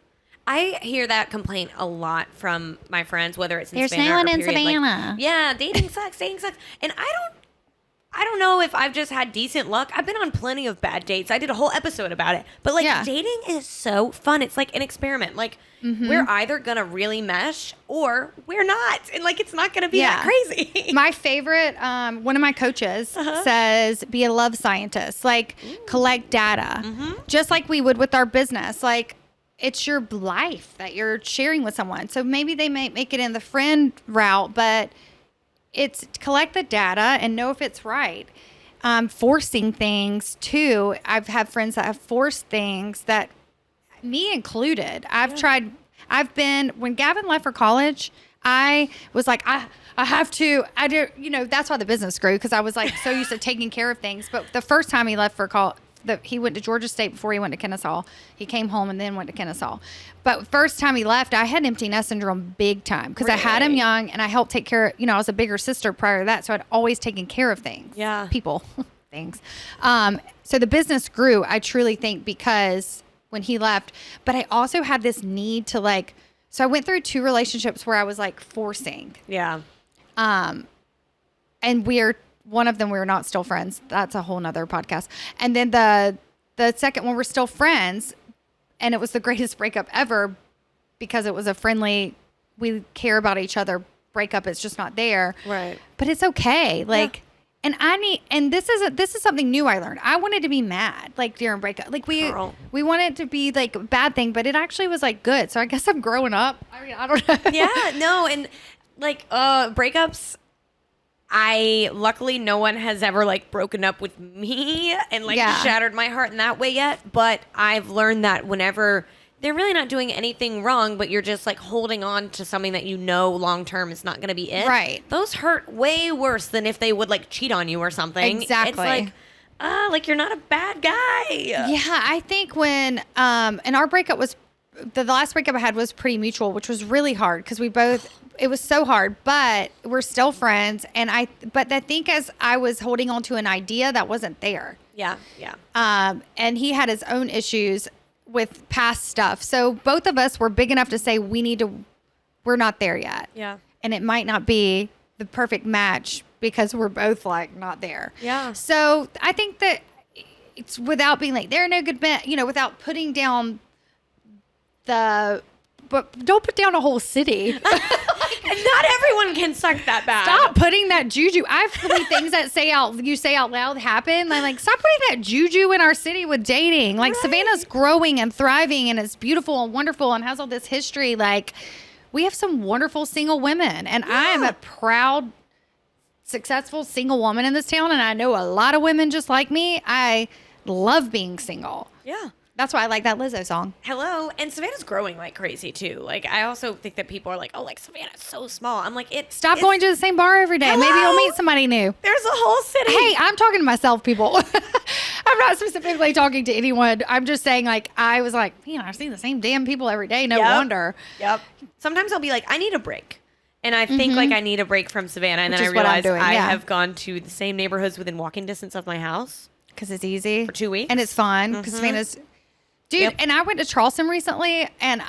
Speaker 1: I hear that complaint a lot from my friends, whether it's in
Speaker 2: There's
Speaker 1: Savannah
Speaker 2: no one
Speaker 1: or
Speaker 2: in
Speaker 1: period.
Speaker 2: Savannah.
Speaker 1: Like, yeah, dating sucks, And I don't know if I've just had decent luck. I've been on plenty of bad dates. I did a whole episode about it. But like dating is so fun. It's like an experiment. Like we're either going to really mesh or we're not. And like it's not going to be that crazy.
Speaker 2: My favorite, one of my coaches says, be a love scientist. Like, collect data. Just like we would with our business. Like, it's your life that you're sharing with someone. So maybe they might make it in the friend route, but it's collect the data and know if it's right. Forcing things too. I've had friends that have forced things, that me included. When Gavin left for college, I was like, I that's why the business grew. Cause I was like so used to taking care of things. But the first time he left for college, he went to Georgia State before he went to Kennesaw. He came home and then went to Kennesaw. But first time he left, I had empty nest syndrome big time because I had him young and I helped take care of, I was a bigger sister prior to that. So I'd always taken care of things.
Speaker 1: Yeah.
Speaker 2: People, things. So the business grew, I truly think, because when he left. But I also had this need to so I went through 2 relationships where I was like forcing.
Speaker 1: Yeah.
Speaker 2: And one of them, we were not still friends. That's a whole nother podcast. And then the second one, we're still friends. And it was the greatest breakup ever because it was a friendly, we care about each other breakup. It's just not there.
Speaker 1: Right.
Speaker 2: But it's okay. And this is something new I learned. I wanted to be mad, during breakup. We wanted it to be a bad thing, but it actually was good. So I guess I'm growing up. I mean, I don't know.
Speaker 1: Yeah, no. And breakups, luckily no one has ever broken up with me and shattered my heart in that way yet. But I've learned that whenever they're really not doing anything wrong, but you're just holding on to something that long term is not going to be it.
Speaker 2: Right.
Speaker 1: Those hurt way worse than if they would cheat on you or something.
Speaker 2: Exactly.
Speaker 1: It's you're not a bad guy.
Speaker 2: Yeah, I think when and our breakup was the last breakup I had was pretty mutual, which was really hard because it was so hard, but we're still friends. But I think as I was holding on to an idea that wasn't there.
Speaker 1: Yeah, yeah.
Speaker 2: And he had his own issues with past stuff. So both of us were big enough to say we're not there yet.
Speaker 1: Yeah.
Speaker 2: And it might not be the perfect match because we're both not there.
Speaker 1: Yeah.
Speaker 2: So I think that it's without being they're no good men, without putting down but don't put down a whole city.
Speaker 1: Not everyone can suck that bad.
Speaker 2: Stop putting that juju. I believe things that you say out loud happen. Stop putting that juju in our city with dating.
Speaker 1: Right.
Speaker 2: Savannah's growing and thriving and it's beautiful and wonderful and has all this history. We have some wonderful single women, and I am a proud, successful single woman in this town. And I know a lot of women just like me. I love being single.
Speaker 1: Yeah.
Speaker 2: That's why I like that Lizzo song.
Speaker 1: Hello. And Savannah's growing like crazy too. I also think that people are Savannah's so small. I'm
Speaker 2: Stop going to the same bar every day.
Speaker 1: Hello?
Speaker 2: Maybe you'll meet somebody new.
Speaker 1: There's a whole city.
Speaker 2: Hey, I'm talking to myself, people. I'm not specifically talking to anyone. I'm just saying, I was man, I see the same damn people every day. No wonder.
Speaker 1: Yep. Sometimes I'll be I need a break. And I think I need a break from Savannah. And
Speaker 2: Which
Speaker 1: then I
Speaker 2: is what I'm
Speaker 1: realize
Speaker 2: doing,
Speaker 1: I
Speaker 2: yeah.
Speaker 1: have gone to the same neighborhoods within walking distance of my house.
Speaker 2: Because it's easy.
Speaker 1: For 2 weeks.
Speaker 2: And it's fun. Because Savannah's... Dude,
Speaker 1: Yep.
Speaker 2: And I went to Charleston recently, and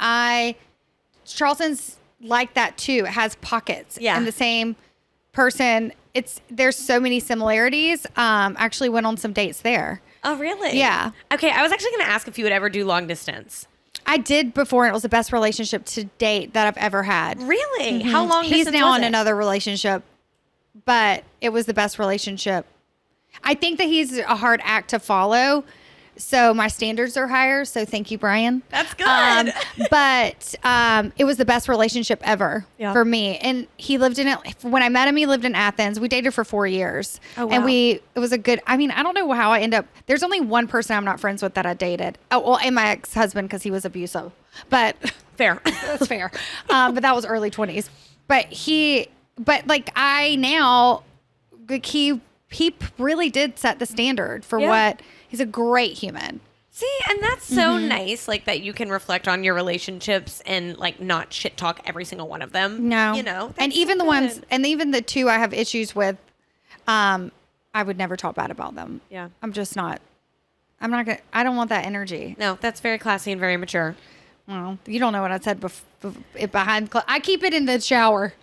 Speaker 2: Charleston's like that too. It has pockets.
Speaker 1: Yeah.
Speaker 2: And the same person, there's so many similarities. Actually went on some dates there.
Speaker 1: Oh, really?
Speaker 2: Yeah.
Speaker 1: Okay, I was actually going to ask if you would ever do long distance.
Speaker 2: I did before, and it was the best relationship to date that I've ever had.
Speaker 1: Really? How long
Speaker 2: He's
Speaker 1: distance
Speaker 2: now
Speaker 1: was
Speaker 2: in
Speaker 1: it?
Speaker 2: another relationship, but it was the best relationship. I think that he's a hard act to follow, so my standards are higher. So thank you, Brian.
Speaker 1: That's good.
Speaker 2: But it was the best relationship ever for me. And he lived when I met him, he lived in Athens. We dated for 4 years.
Speaker 1: Oh, wow.
Speaker 2: And it was a good, I don't know how I end up, there's only one person I'm not friends with that I dated. Oh, well, and my ex-husband, because he was abusive. But
Speaker 1: Fair.
Speaker 2: that's fair. But that was early 20s. He really did set the standard for what, he's a great human.
Speaker 1: See, and that's so nice, like that you can reflect on your relationships and like not shit talk every single one of them.
Speaker 2: No.
Speaker 1: You know?
Speaker 2: And
Speaker 1: That's
Speaker 2: even
Speaker 1: so
Speaker 2: the ones,
Speaker 1: good.
Speaker 2: and even the two I have issues with, I would never talk bad about them.
Speaker 1: Yeah.
Speaker 2: I'm not going to, I don't want that energy.
Speaker 1: No, that's very classy and very mature.
Speaker 2: Well, you don't know what I said behind. I keep it in the shower.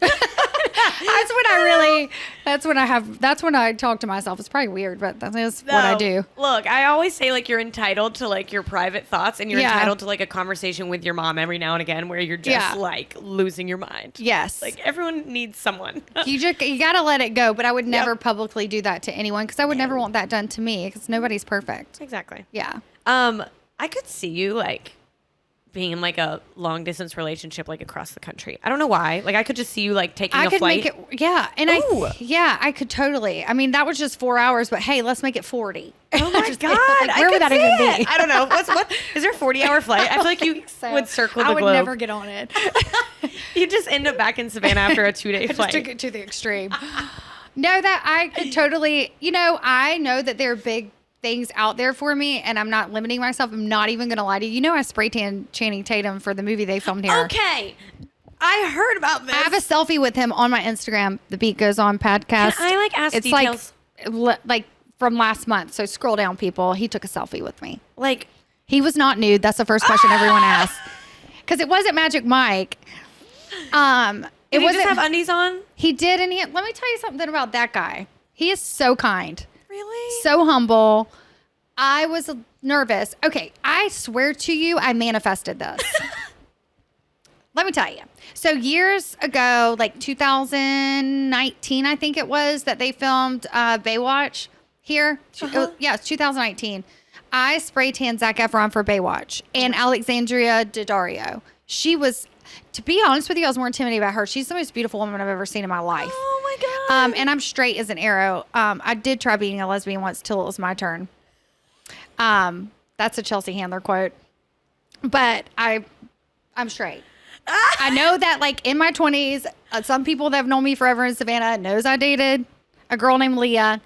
Speaker 2: That's when I talk to myself. It's probably weird, but that is what I do.
Speaker 1: Look, I always say like you're entitled to like your private thoughts and you're
Speaker 2: Yeah.
Speaker 1: entitled to like a conversation with your mom every now and again where you're just
Speaker 2: Yeah.
Speaker 1: like losing your mind.
Speaker 2: Yes.
Speaker 1: Like everyone needs someone.
Speaker 2: You got to let it go, but I would never publicly do that to anyone because I would never want that done to me because nobody's perfect.
Speaker 1: Exactly.
Speaker 2: Yeah.
Speaker 1: I could see you like being in like a long distance relationship like across the country. I don't know why. Like I could just see you like taking
Speaker 2: I
Speaker 1: a
Speaker 2: could
Speaker 1: flight.
Speaker 2: make it, yeah. And
Speaker 1: Ooh.
Speaker 2: I could totally. I mean, that was just 4 hours, but hey, let's make it 40.
Speaker 1: Oh my
Speaker 2: Just-
Speaker 1: God.
Speaker 2: like, where
Speaker 1: I
Speaker 2: would
Speaker 1: could
Speaker 2: that
Speaker 1: see
Speaker 2: even be?
Speaker 1: it. I don't know. What is there a 40-hour flight? I feel like you
Speaker 2: So,
Speaker 1: would circle the
Speaker 2: I would
Speaker 1: globe.
Speaker 2: never get on it.
Speaker 1: You just end up back in Savannah after a 2-day
Speaker 2: I just
Speaker 1: flight.
Speaker 2: took it to the extreme. No, that I could totally, I know that there are big things out there for me and I'm not limiting myself. I'm not even going to lie to you. I spray tan Channing Tatum for the movie they filmed here.
Speaker 1: Okay. I heard about this.
Speaker 2: I have a selfie with him on my Instagram. The Beat Goes On podcast.
Speaker 1: Can I like ask
Speaker 2: it's
Speaker 1: details?
Speaker 2: like from last month. So scroll down, people. He took a selfie with me.
Speaker 1: Like,
Speaker 2: He was not nude. That's the first question everyone asks. Because it wasn't Magic Mike.
Speaker 1: did
Speaker 2: It
Speaker 1: he
Speaker 2: wasn't.
Speaker 1: just have undies on?
Speaker 2: He did, and let me tell you something about that guy. He is so kind.
Speaker 1: Really?
Speaker 2: So humble. I was nervous. Okay, I swear to you, I manifested this. Let me tell you. So years ago, like 2019, I think it was, that they filmed Baywatch here. Yeah, it's 2019. I spray tanned Zac Efron for Baywatch and Alexandria Daddario. She was, to be honest with you, I was more intimidated by her. She's the most beautiful woman I've ever seen in my life.
Speaker 1: Oh my God.
Speaker 2: And I'm straight as an arrow. I did try being a lesbian once till it was my turn. That's a Chelsea Handler quote. But I'm straight. I know that like in my 20s, some people that have known me forever in Savannah knows I dated a girl named Leah.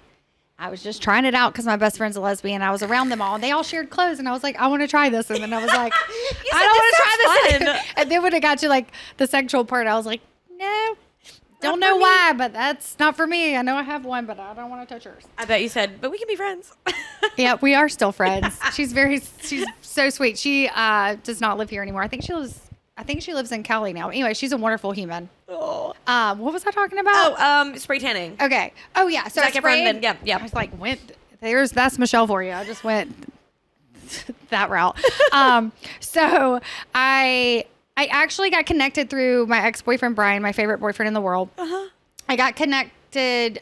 Speaker 2: I was just trying it out because my best friend's a lesbian. I was around them all and they all shared clothes and I was like, I want to try this. And then I was like, I don't want to try this. And then when it got to like the sexual part, I was like, no, don't know why, but that's not for me. I know I have one, but I don't want to touch hers.
Speaker 1: I bet you said, but we can be friends.
Speaker 2: Yeah, we are still friends. She's so sweet. She does not live here anymore. I think she lives in Cali now. Anyway, she's a wonderful human.
Speaker 1: Oh.
Speaker 2: What was I talking about?
Speaker 1: Spray tanning.
Speaker 2: Okay. Oh yeah. So
Speaker 1: Zac
Speaker 2: I
Speaker 1: Efron,
Speaker 2: sprayed.
Speaker 1: then, yeah.
Speaker 2: I was like, that's Michelle for you. I just went that route. So I actually got connected through my ex-boyfriend Brian, my favorite boyfriend in the world.
Speaker 1: Uh-huh.
Speaker 2: I got connected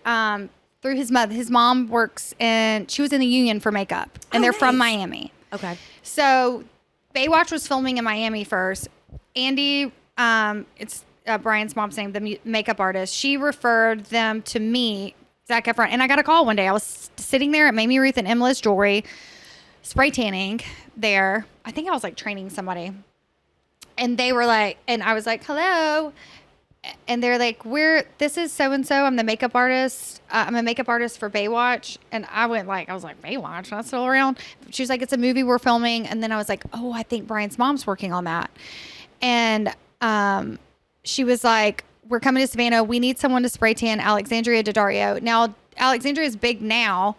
Speaker 2: through his mother. His mom she was in the union for makeup, and they're from
Speaker 1: nice.
Speaker 2: Miami.
Speaker 1: Okay.
Speaker 2: So Baywatch was filming in Miami first. Andy, it's Brian's mom's name, the makeup artist. She referred them to me, Zac Efron. And I got a call one day. I was sitting there at Mamie Ruth and Emla's Jewelry, spray tanning there. I think I was like training somebody. And they were like, and I was like, hello. And they're like, this is so-and-so. I'm the makeup artist. I'm a makeup artist for Baywatch. And I was like, Baywatch? That's still around? She was like, it's a movie we're filming. And then I was like, oh, I think Brian's mom's working on that. And she was like, we're coming to Savannah. We need someone to spray tan Alexandria Daddario. Now, Alexandria is big now,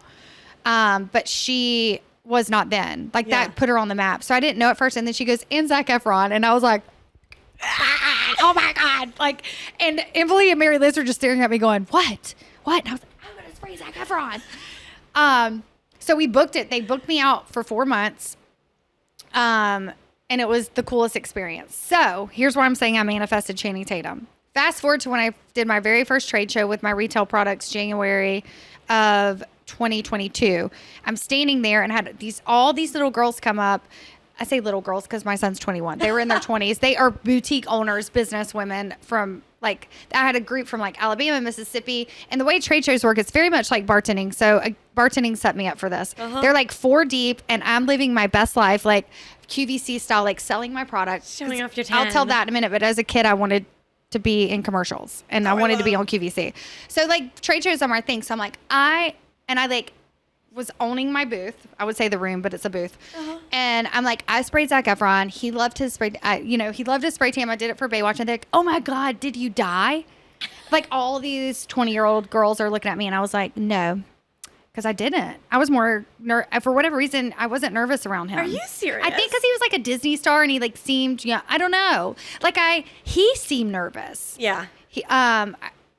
Speaker 2: but she was not then. Like that put her on the map. So I didn't know at first. And then she goes, and Zac Efron. And I was like, oh my God. Like, and Emily and Mary Liz were just staring at me going, what? And I was like, I'm going to spray Zac Efron. So we booked it. They booked me out for 4 months. And it was the coolest experience. So here's why I'm saying I manifested Channing Tatum. Fast forward to when I did my very first trade show with my retail products, January of 2022. I'm standing there and had all these little girls come up. I say little girls because my son's 21. They were in their 20s. They are boutique owners, business women from I had a group from like Alabama, Mississippi. And the way trade shows work, it's very much like bartending. So bartending set me up for this. Uh-huh. They're like 4 deep and I'm living my best life, like QVC style, like selling my product.
Speaker 1: Showing off your 10.
Speaker 2: I'll tell that in a minute. But as a kid, I wanted to be in commercials and I wanted to be on QVC. So like trade shows are my thing. So I'm like, I was owning my booth. I would say the room, but it's a booth. And I'm like, I sprayed Zac Efron. He loved his spray. He loved his spray tan. I did it for Baywatch. And they're like, oh my God, did you die? Like all these 20-year-old girls are looking at me, and I was like, no, because I didn't. I was more for whatever reason, I wasn't nervous around him.
Speaker 1: Are you serious?
Speaker 2: I think because he was like a Disney star, and he like seemed, I don't know, like he seemed nervous.
Speaker 1: Yeah.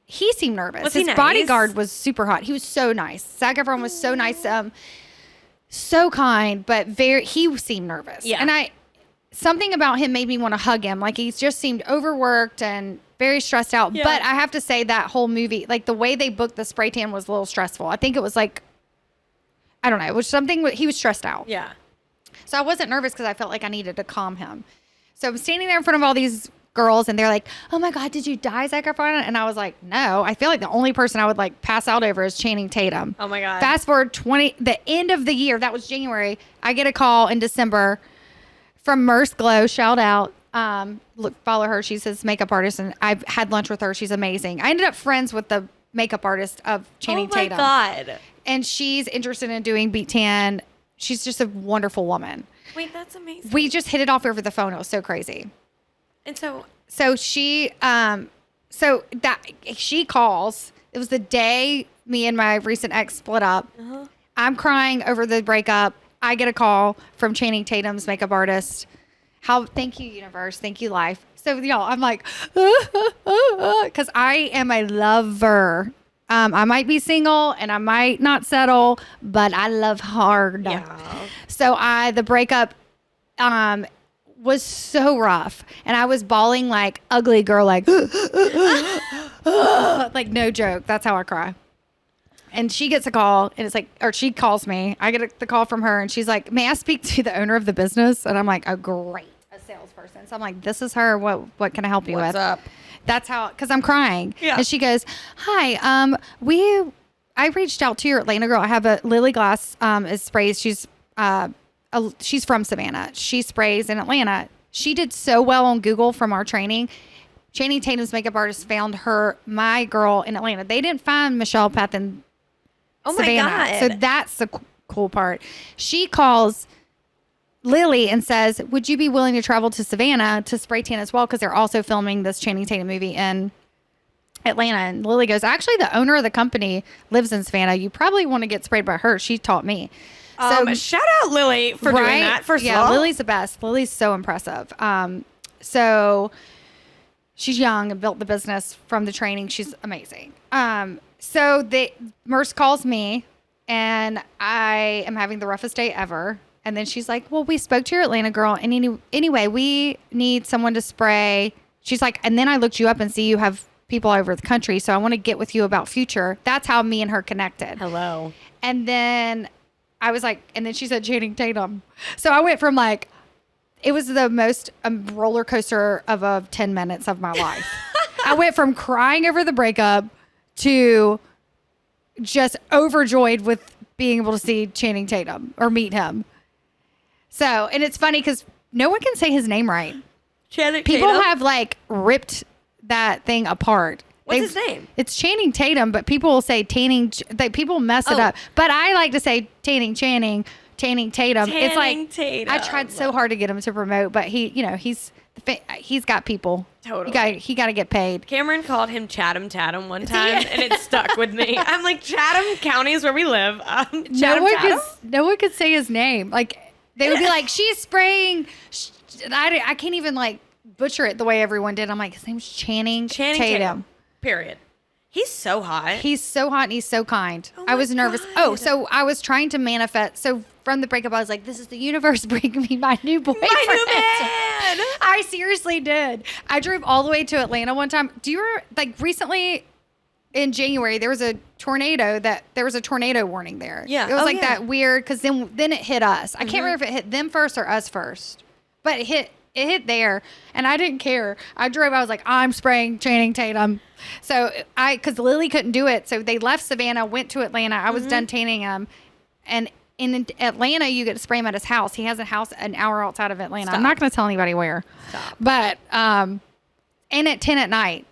Speaker 2: He seemed nervous.
Speaker 1: Was he
Speaker 2: His
Speaker 1: nice?
Speaker 2: bodyguard was super hot. He was so nice. Zac Efron was so nice, so kind, but he seemed nervous.
Speaker 1: Yeah.
Speaker 2: And something about him made me want to hug him. Like he just seemed overworked and very stressed out.
Speaker 1: Yeah.
Speaker 2: But I have to say that whole movie, like the way they booked the spray tan was a little stressful. I think it was like, I don't know, it was something, he was stressed out.
Speaker 1: Yeah.
Speaker 2: So I wasn't nervous because I felt like I needed to calm him. So I'm standing there in front of all these girls, and they're like, oh my God, did you die, Zac Efron? And I was like, no. I feel like the only person I would like pass out over is Channing Tatum.
Speaker 1: Oh my God.
Speaker 2: Fast forward the end of the year, that was January. I get a call in December from Merce Glow, shout out. Look, follow her. She's his makeup artist, and I've had lunch with her. She's amazing. I ended up friends with the makeup artist of Channing Tatum.
Speaker 1: Oh my God.
Speaker 2: And she's interested in doing Beettan. She's just a wonderful woman.
Speaker 1: Wait, that's amazing.
Speaker 2: We just hit it off over the phone. It was so crazy.
Speaker 1: And so
Speaker 2: she she calls. It was the day me and my recent ex split up. I'm crying over the breakup. I get a call from Channing Tatum's makeup artist. Thank you, universe. Thank you, life. So y'all, I'm like, because I am a lover. I might be single and I might not settle, but I love hard.
Speaker 1: yeah.
Speaker 2: So the breakup was so rough, and I was bawling like ugly girl, like like no joke. That's how I cry. And she gets a call, and it's like, or she calls me. I get the call from her, and she's like, "May I speak to the owner of the business?" And I'm like, "Oh, great, a salesperson." So I'm like, "This is her. What can I help you with?"
Speaker 1: What's up?
Speaker 2: That's how, because I'm crying.
Speaker 1: Yeah.
Speaker 2: And she goes, "Hi, I reached out to your Atlanta girl. I have a Lily Glass is sprays. She's from Savannah. She sprays in Atlanta. She did so well on Google from our training. Channing Tatum's makeup artist found my girl in Atlanta. They didn't find Michelle Peth in Savannah.
Speaker 1: My God.
Speaker 2: So that's the cool part. She calls Lily and says, would you be willing to travel to Savannah to spray tan as well? Because they're also filming this Channing Tatum movie in Atlanta. And Lily goes, actually, the owner of the company lives in Savannah. You probably want to get sprayed by her. She taught me. So
Speaker 1: Shout out Lily for doing that. First of all,
Speaker 2: Lily's the best. Lily's so impressive. So she's young and built the business from the training. She's amazing. So Merce calls me, and I am having the roughest day ever. And then she's like, well, we spoke to your Atlanta girl, and anyway, we need someone to spray. She's like, and then I looked you up and see you have people all over the country, so I want to get with you about future. That's how me and her connected.
Speaker 1: hello.
Speaker 2: And then I was like, and then she said Channing Tatum. So I went from like, it was the most roller coaster of 10 minutes of my life. I went from crying over the breakup to just overjoyed with being able to see Channing Tatum or meet him. So, and it's funny because no one can say his name right.
Speaker 1: Channing
Speaker 2: People
Speaker 1: Tatum?
Speaker 2: have like ripped that thing apart.
Speaker 1: What's his name?
Speaker 2: It's Channing Tatum, but people will say Tanning. People mess it up. But I like to say Channing Tatum. It's like
Speaker 1: Tatum.
Speaker 2: I tried so hard to get him to promote, but he's got people.
Speaker 1: Totally.
Speaker 2: He got to get paid.
Speaker 1: Cameron called him Chatham Tatum one time, and it stuck with me. I'm like, Chatham County is where we live.
Speaker 2: No one could say his name. Like they would be like, she's spraying. I can't even like butcher it the way everyone did. I'm like, his name's Channing Tatum.
Speaker 1: Period. He's so hot.
Speaker 2: He's so hot and he's so kind.
Speaker 1: Oh
Speaker 2: I was
Speaker 1: my
Speaker 2: nervous.
Speaker 1: God.
Speaker 2: Oh, so I was trying to manifest. So from the breakup, I was like, this is the universe bringing me my new boyfriend.
Speaker 1: My new man.
Speaker 2: I seriously did. I drove all the way to Atlanta one time. Do you remember, like recently in January, there was a tornado warning there.
Speaker 1: Yeah.
Speaker 2: It was
Speaker 1: yeah.
Speaker 2: that weird, because then it hit us. I can't remember if it hit them first or us first, but it hit there, and I didn't care. I drove. I was like, I'm spraying Channing Tatum. So because Lily couldn't do it, so they left Savannah, went to Atlanta. I was done tanning him, and in Atlanta, you get to spray him at his house. He has a house an hour outside of Atlanta.
Speaker 1: Stop.
Speaker 2: I'm not going to tell anybody where,
Speaker 1: Stop.
Speaker 2: but and at 10 at night.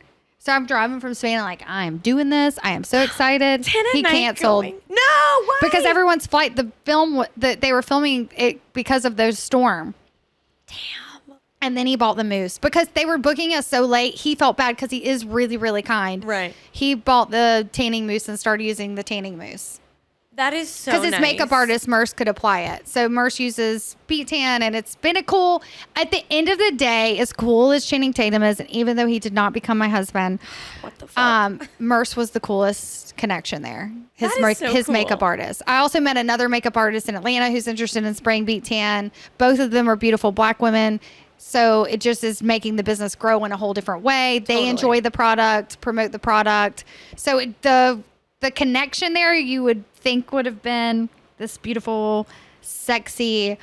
Speaker 2: So I'm driving from Spain, and like, I am doing this. I am so excited.
Speaker 1: 10 at
Speaker 2: He
Speaker 1: night
Speaker 2: canceled.
Speaker 1: going. No, why?
Speaker 2: Because everyone's flight, the film that they were filming it because of those storm.
Speaker 1: Damn.
Speaker 2: And then he bought the moose because they were booking us so late. He felt bad because he is really, really kind.
Speaker 1: Right.
Speaker 2: He bought the tanning mousse and started using the tanning mousse.
Speaker 1: That is so
Speaker 2: Because his
Speaker 1: nice.
Speaker 2: makeup artist, Merce, could apply it. So Merce uses Beettan, and it's been at the end of the day, as cool as Channing Tatum is, and even though he did not become my husband,
Speaker 1: What the fuck?
Speaker 2: Merce was the coolest connection there. His
Speaker 1: That is so
Speaker 2: his
Speaker 1: cool.
Speaker 2: makeup artist. I also met another makeup artist in Atlanta who's interested in spraying Beettan. Both of them are beautiful Black women. So it just is making the business grow in a whole different way. They
Speaker 1: Totally.
Speaker 2: enjoy the product, promote the product. So the connection there, you would think would have been this beautiful, sexy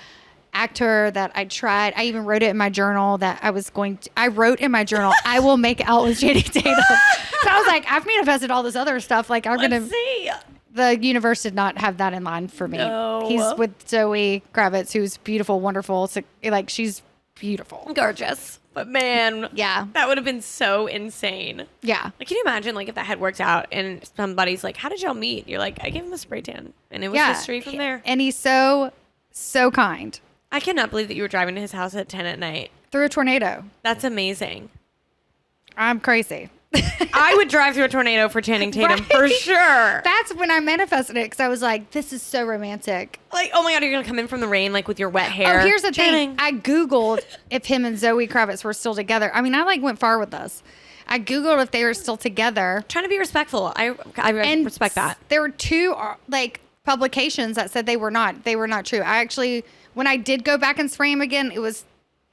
Speaker 2: actor that I tried. I even wrote it in my journal that I wrote in my journal, I will make out with Channing Tatum. So I was like, I've manifested all this other stuff. Like,
Speaker 1: Let's see.
Speaker 2: the universe did not have that in mind for me.
Speaker 1: No.
Speaker 2: He's with Zoe Kravitz, who's beautiful, wonderful. So, like, she's beautiful.
Speaker 1: Gorgeous. But man,
Speaker 2: Yeah.
Speaker 1: that would have been so insane.
Speaker 2: Yeah.
Speaker 1: Like, can you imagine, like, if that had worked out and somebody's like, how did y'all meet? You're like, I gave him a spray tan. And it was history from there.
Speaker 2: And he's so kind.
Speaker 1: I cannot believe that you were driving to his house at 10 at night.
Speaker 2: Through a tornado.
Speaker 1: That's amazing.
Speaker 2: I'm crazy.
Speaker 1: I would drive through a tornado for Channing Tatum
Speaker 2: Right?
Speaker 1: for sure.
Speaker 2: That's when I manifested it because I was like, this is so romantic.
Speaker 1: Like, oh my God, you're going to come in from the rain, like, with your wet hair.
Speaker 2: Oh, here's the
Speaker 1: Channing.
Speaker 2: thing. I Googled if him and Zoe Kravitz were still together. I mean, I like went far with this. I Googled if they were still together.
Speaker 1: Trying to be respectful. I
Speaker 2: And
Speaker 1: respect that.
Speaker 2: There were two like publications that said they were not true. I actually, when I did go back and spray him again,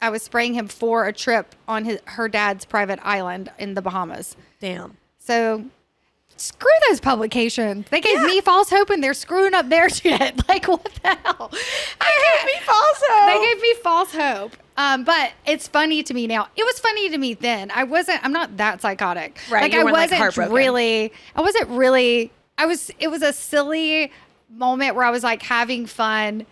Speaker 2: I was spraying him for a trip on her dad's private island in the Bahamas.
Speaker 1: Damn.
Speaker 2: So screw those publications. They gave me false hope and they're screwing up their shit. Like, what the hell?
Speaker 1: They gave me false hope.
Speaker 2: They gave me false hope. But it's funny to me now. It was funny to me then. I'm not that psychotic.
Speaker 1: Right,
Speaker 2: Like,
Speaker 1: you weren't, like,
Speaker 2: it was a silly moment where I was like having fun,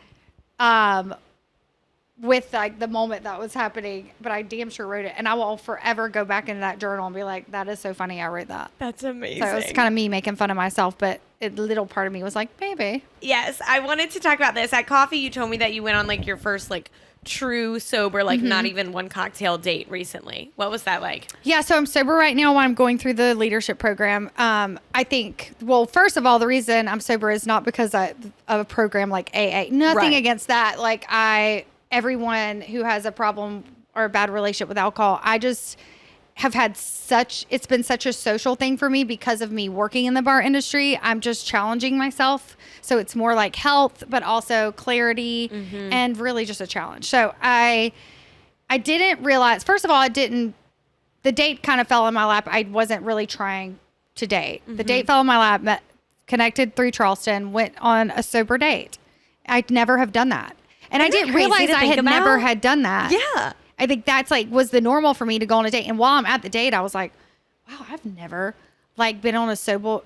Speaker 2: with like the moment that was happening, but I damn sure wrote it. And I will forever go back into that journal and be like, that is so funny. I wrote that.
Speaker 1: That's amazing.
Speaker 2: So it was kind of me making fun of myself, but a little part of me was like, baby.
Speaker 1: Yes, I wanted to talk about this. At coffee, you told me that you went on like your first like true sober, like not even one cocktail date recently. What was that like?
Speaker 2: Yeah, so I'm sober right now while I'm going through the leadership program. I think, well, first of all, the reason I'm sober is not because of a program like AA. Nothing
Speaker 1: Right.
Speaker 2: against that. Like, everyone who has a problem or a bad relationship with alcohol, I just have had it's been such a social thing for me because of me working in the bar industry. I'm just challenging myself. So it's more like health, but also clarity and really just a challenge. So I didn't realize, first of all, the date kind of fell in my lap. I wasn't really trying to date. The date fell in my lap, connected through Charleston, went on a sober date. I'd never have done that. And I didn't
Speaker 1: crazy
Speaker 2: realize
Speaker 1: to
Speaker 2: I
Speaker 1: think
Speaker 2: had
Speaker 1: about?
Speaker 2: never had done that.
Speaker 1: Yeah.
Speaker 2: I think that's like was the normal for me to go on a date. And while I'm at the date, I was like, wow, I've never like been on a sober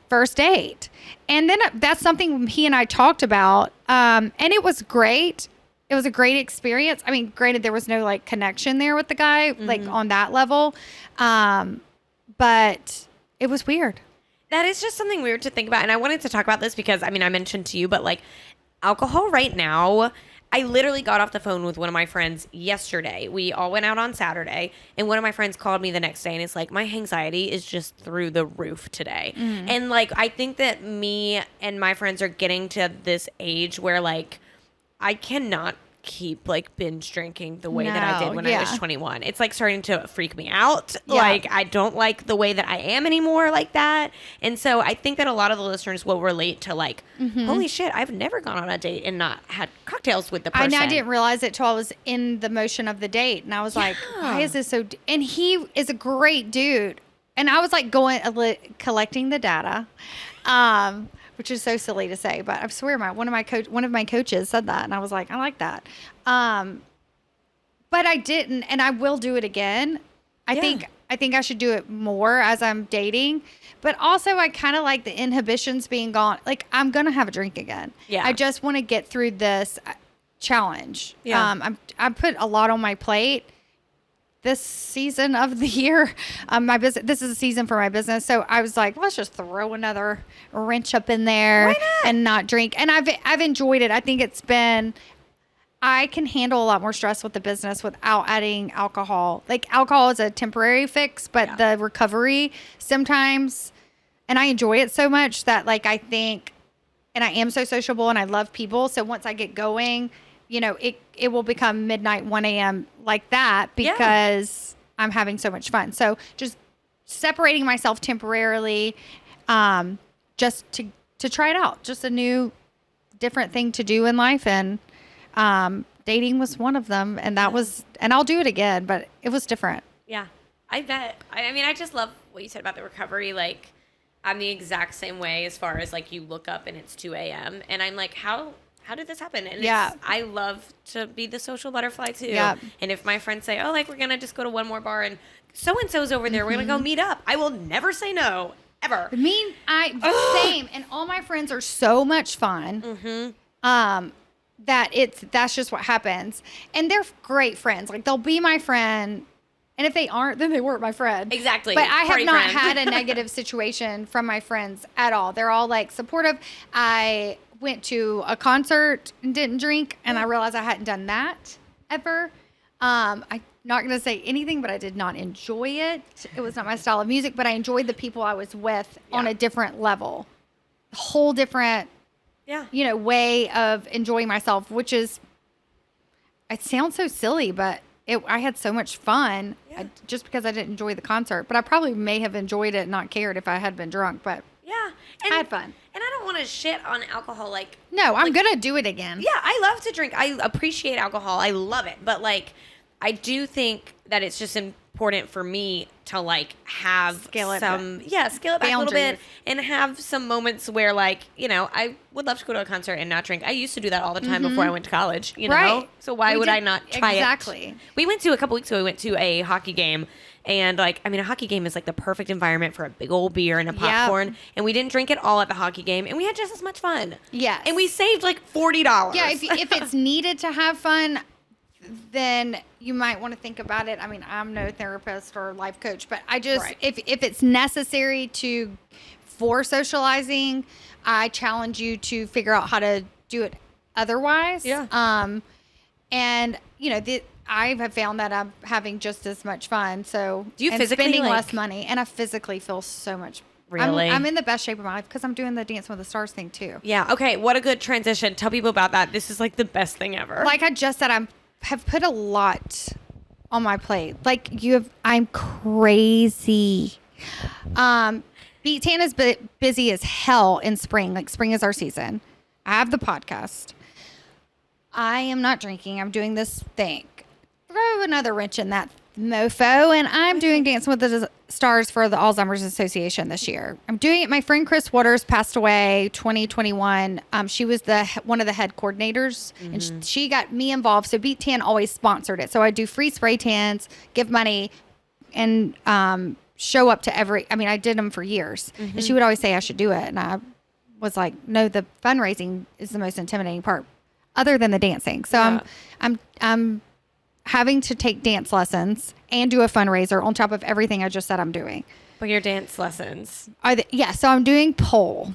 Speaker 2: first date. And then that's something he and I talked about. And it was great. It was a great experience. I mean, granted, there was no like connection there with the guy, like on that level. But it was weird.
Speaker 1: That is just something weird to think about. And I wanted to talk about this because, I mean, I mentioned to you, but like alcohol right now, I literally got off the phone with one of my friends yesterday. We all went out on Saturday, and one of my friends called me the next day, and it's like, my anxiety is just through the roof today. And like, I think that me and my friends are getting to this age where like, I cannot keep like binge drinking the way that I did when I was 21. It's like starting to freak me out.
Speaker 2: Yeah.
Speaker 1: Like, I don't like the way that I am anymore like that. And so I think that a lot of the listeners will relate to like, holy shit, I've never gone on a date and not had cocktails with the person.
Speaker 2: I didn't realize it till I was in the motion of the date. And I was like, why is this so... And he is a great dude. And I was like collecting the data, which is so silly to say, but I swear one of my coaches said that, and I was like, I like that. But I didn't, and I will do it again. I think I should do it more as I'm dating, but also I kind of like the inhibitions being gone. Like, I'm gonna have a drink again.
Speaker 1: Yeah.
Speaker 2: I just want to get through this challenge.
Speaker 1: Yeah.
Speaker 2: I put a lot on my plate. this season of the year. My business, this is a season for my business. So I was like, let's just throw another wrench up in there.
Speaker 1: Why not?
Speaker 2: And not drink. And I've enjoyed it. I think I can handle a lot more stress with the business without adding alcohol. Like alcohol is a temporary fix, but the recovery sometimes, and I enjoy it so much that like, I think, and I am so sociable and I love people. So once I get going, you know, it will become midnight, 1 a.m. like that because I'm having so much fun. So just separating myself temporarily, just to try it out, just a new, different thing to do in life. And dating was one of them. And that was, and I'll do it again, but it was different.
Speaker 1: Yeah, I bet. I mean, I just love what you said about the recovery. Like, I'm the exact same way as far as like you look up and it's 2 a.m. and I'm like, how did this happen? And I love to be the social butterfly too. Yeah. And if my friends say, oh, like we're going to just go to one more bar and so-and-so's over there, we're going to go meet up, I will never say no, ever.
Speaker 2: Same. And all my friends are so much fun. That's just what happens. And they're great friends. Like they'll be my friend. And if they aren't, then they weren't my friend.
Speaker 1: Exactly.
Speaker 2: But I have not had a negative situation from my friends at all. They're all like supportive. I went to a concert and didn't drink, and I realized I hadn't done that ever. I'm not going to say anything, but I did not enjoy it. It was not my style of music, but I enjoyed the people I was with on a different level. A whole different, way of enjoying myself, which is, it sounds so silly, but I had so much fun just because I didn't enjoy the concert. But I probably may have enjoyed it and not cared if I had been drunk, but I had fun.
Speaker 1: And I don't want to shit on alcohol. Like,
Speaker 2: no, I'm going to do it again.
Speaker 1: Yeah, I love to drink. I appreciate alcohol. I love it. But like, I do think that it's just important for me to like have scale it back a little bit and have some moments where like, you know, I would love to go to a concert and not drink. I used to do that all the time before I went to college, you know? So why would I not try it?
Speaker 2: Exactly.
Speaker 1: We went to a couple weeks ago, we went to a hockey game. And like, I mean, a hockey game is like the perfect environment for a big old beer and a popcorn. Yep. And we didn't drink it all at the hockey game. And we had just as much fun.
Speaker 2: Yes.
Speaker 1: And we saved like $40.
Speaker 2: Yeah, if it's needed to have fun, then you might want to think about it. I mean, I'm no therapist or life coach, but I just, if it's necessary for socializing, I challenge you to figure out how to do it otherwise. Yeah. And you know, I have found that I'm having just as much fun. So
Speaker 1: do you physically
Speaker 2: spending less money, and I physically feel so much.
Speaker 1: Really?
Speaker 2: I'm in the best shape of my life because I'm doing the Dance with the Stars thing too.
Speaker 1: Yeah. Okay. What a good transition. Tell people about that. This is like the best thing ever.
Speaker 2: Like I just said, have put a lot on my plate. Like I'm crazy. Beettan is busy as hell in spring. Like spring is our season. I have the podcast. I am not drinking. I'm doing this thing. Throw another wrench in that mofo, and I'm doing Dancing with the Stars for the Alzheimer's Association this year. I'm doing it. My friend Chris Waters passed away 2021. She was one of the head coordinators, and she got me involved. So Beettan always sponsored it. So I do free spray tans, give money, and show up to I did them for years. And she would always say I should do it, and I was like, no, the fundraising is the most intimidating part, other than the dancing. So I'm having to take dance lessons and do a fundraiser on top of everything I just said I'm doing.
Speaker 1: But your dance lessons.
Speaker 2: So I'm doing pole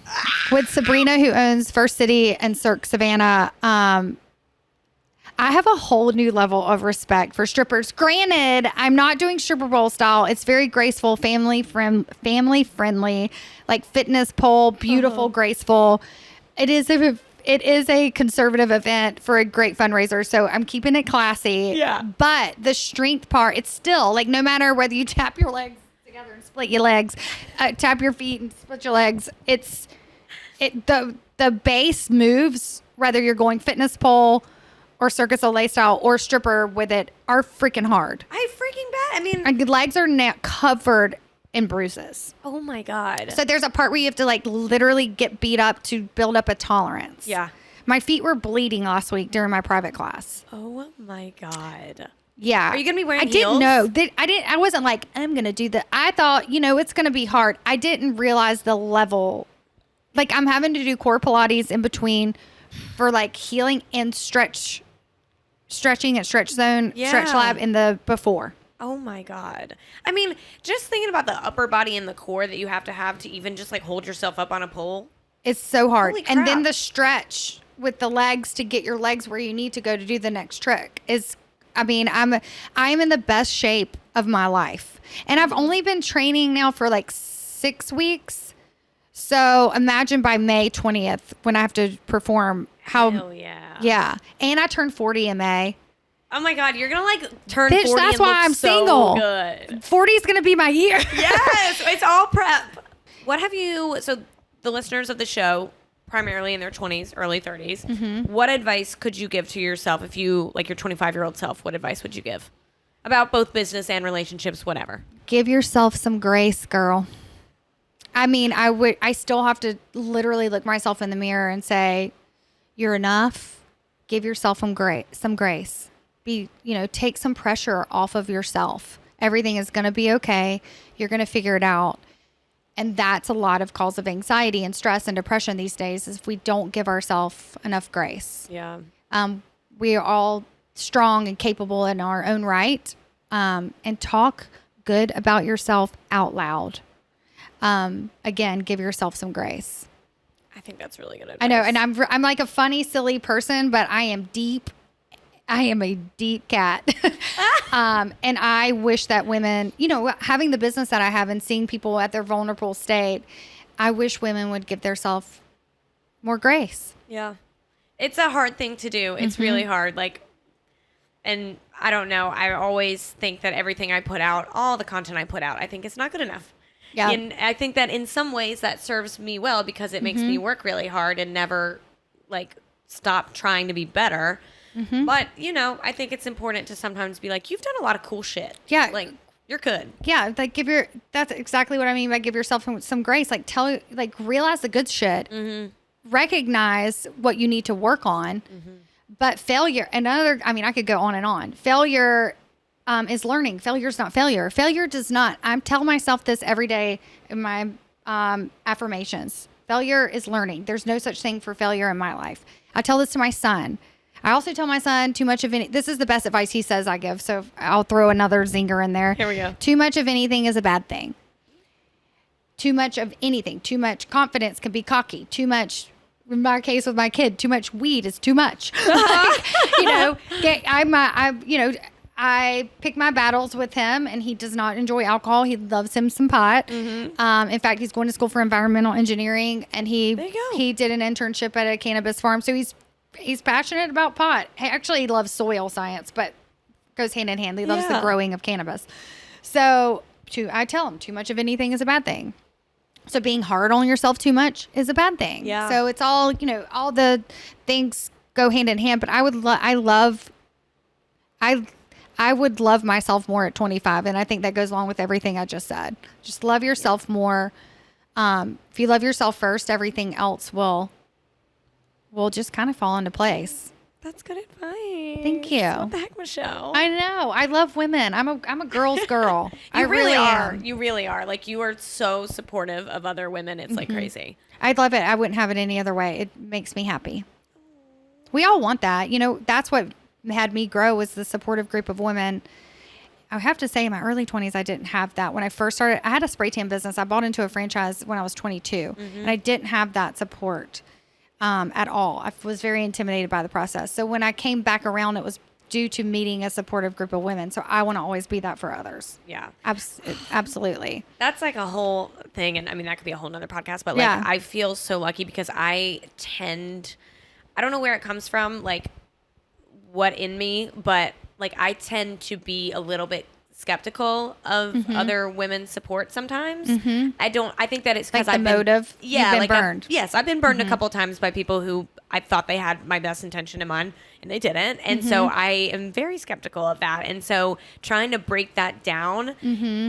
Speaker 2: with Sabrina, who owns First City and Cirque Savannah. I have a whole new level of respect for strippers. Granted, I'm not doing stripper pole style. It's very graceful, family friendly, like fitness pole, beautiful, graceful. It is a conservative event for a great fundraiser, so I'm keeping it classy. Yeah. But the strength part, it's still like no matter whether you tap your legs together and split your legs, tap your feet and split your legs, the base moves, whether you're going fitness pole or Circus Olay style or stripper with it, are freaking hard.
Speaker 1: I freaking bet. I mean,
Speaker 2: my legs are now covered in bruises.
Speaker 1: Oh my God.
Speaker 2: So there's a part where you have to like literally get beat up to build up a tolerance.
Speaker 1: Yeah.
Speaker 2: My feet were bleeding last week during my private class.
Speaker 1: Oh my God.
Speaker 2: Yeah.
Speaker 1: Are you going to be wearing
Speaker 2: heels?
Speaker 1: I
Speaker 2: didn't know. I wasn't like, I'm going to do that. I thought, it's going to be hard. I didn't realize the level. Like I'm having to do core Pilates in between for like healing and stretching at Stretch Zone, Stretch Lab in the before.
Speaker 1: Oh my God. I mean, just thinking about the upper body and the core that you have to even just like hold yourself up on a pole.
Speaker 2: It's so hard.
Speaker 1: Holy
Speaker 2: And then
Speaker 1: crap.
Speaker 2: the stretch with the legs to get your legs where you need to go to do the next trick is, I mean, I am in the best shape of my life. And I've only been training now for like 6 weeks. So imagine by May 20th when I have to perform how.
Speaker 1: Hell yeah.
Speaker 2: Yeah. And I turned 40 in May.
Speaker 1: Oh my God, you're gonna like turn
Speaker 2: Bitch,
Speaker 1: 40
Speaker 2: that's
Speaker 1: and
Speaker 2: why
Speaker 1: look
Speaker 2: I'm
Speaker 1: so
Speaker 2: single.
Speaker 1: good.
Speaker 2: 40 is going to be my year.
Speaker 1: Yes, it's all prep. What have you, so the listeners of the show, primarily in their 20s, early 30s, what advice could you give to yourself if you, like your 25-year-old self, what advice would you give about both business and relationships, whatever?
Speaker 2: Give yourself some grace, girl. I mean, I still have to literally look myself in the mirror and say, you're enough. Give yourself some grace. Take some pressure off of yourself. Everything is going to be okay. You're going to figure it out. And that's a lot of cause of anxiety and stress and depression these days is if we don't give ourselves enough grace.
Speaker 1: Yeah.
Speaker 2: We are all strong and capable in our own right. And talk good about yourself out loud. Again, give yourself some grace.
Speaker 1: I think that's really good advice.
Speaker 2: I know. And I'm like a funny, silly person, but I am deep. I am a deep cat. And I wish that women, having the business that I have and seeing people at their vulnerable state, I wish women would give themselves more grace.
Speaker 1: Yeah. It's a hard thing to do. It's really hard. Like, and I don't know. I always think that everything I put out, all the content I put out, I think it's not good enough.
Speaker 2: Yeah.
Speaker 1: And I think that in some ways that serves me well because it makes me work really hard and never like stop trying to be better. But, I think it's important to sometimes be like, you've done a lot of cool shit.
Speaker 2: Yeah.
Speaker 1: Like, you're good.
Speaker 2: Yeah. Like that's exactly what I mean by give yourself some grace. Like realize the good shit. Recognize what you need to work on. But failure, I could go on and on. Failure is learning. Failure is not failure. Failure does not, I tell myself this every day in my affirmations. Failure is learning. There's no such thing for failure in my life. I tell this to my son. I also tell my son this is the best advice he says I give. So I'll throw another zinger in there.
Speaker 1: Here we go.
Speaker 2: Too much of anything is a bad thing. Too much of anything. Too much confidence can be cocky. Too much, in my case with my kid, too much weed is too much. I pick my battles with him, and he does not enjoy alcohol. He loves him some pot. In fact, he's going to school for environmental engineering, and he did an internship at a cannabis farm. So he's passionate about pot. He loves soil science, but goes hand in hand. He loves the growing of cannabis. So I tell him too much of anything is a bad thing. So being hard on yourself too much is a bad thing.
Speaker 1: Yeah.
Speaker 2: So it's all, all the things go hand in hand, but I would love myself more at 25. And I think that goes along with everything I just said. Just love yourself more. If you love yourself first, everything else will just kind of fall into place.
Speaker 1: That's good advice.
Speaker 2: Thank you.
Speaker 1: What the heck, Michelle?
Speaker 2: I know. I love women. I'm a girl's girl.
Speaker 1: You
Speaker 2: I
Speaker 1: really are.
Speaker 2: am.
Speaker 1: You really are. Like, you are so supportive of other women. It's like crazy.
Speaker 2: I'd love it. I wouldn't have it any other way. It makes me happy. We all want that. That's what had me grow was the supportive group of women. I have to say in my early 20s, I didn't have that. When I first started, I had a spray tan business. I bought into a franchise when I was 22 and I didn't have that support at all. I was very intimidated by the process. So when I came back around, it was due to meeting a supportive group of women. So I want to always be that for others.
Speaker 1: Yeah.
Speaker 2: Absolutely.
Speaker 1: That's like a whole thing. And I mean, that could be a whole nother podcast, but like, I feel so lucky because I don't know where it comes from, like what in me, but like I tend to be a little bit skeptical of other women's support sometimes. I think that it's because
Speaker 2: like
Speaker 1: I've
Speaker 2: motive.
Speaker 1: Yeah.
Speaker 2: You've been burned.
Speaker 1: Yes. I've been burned a couple times by people who I thought they had my best intention in mind and they didn't. And so I am very skeptical of that. And so trying to break that down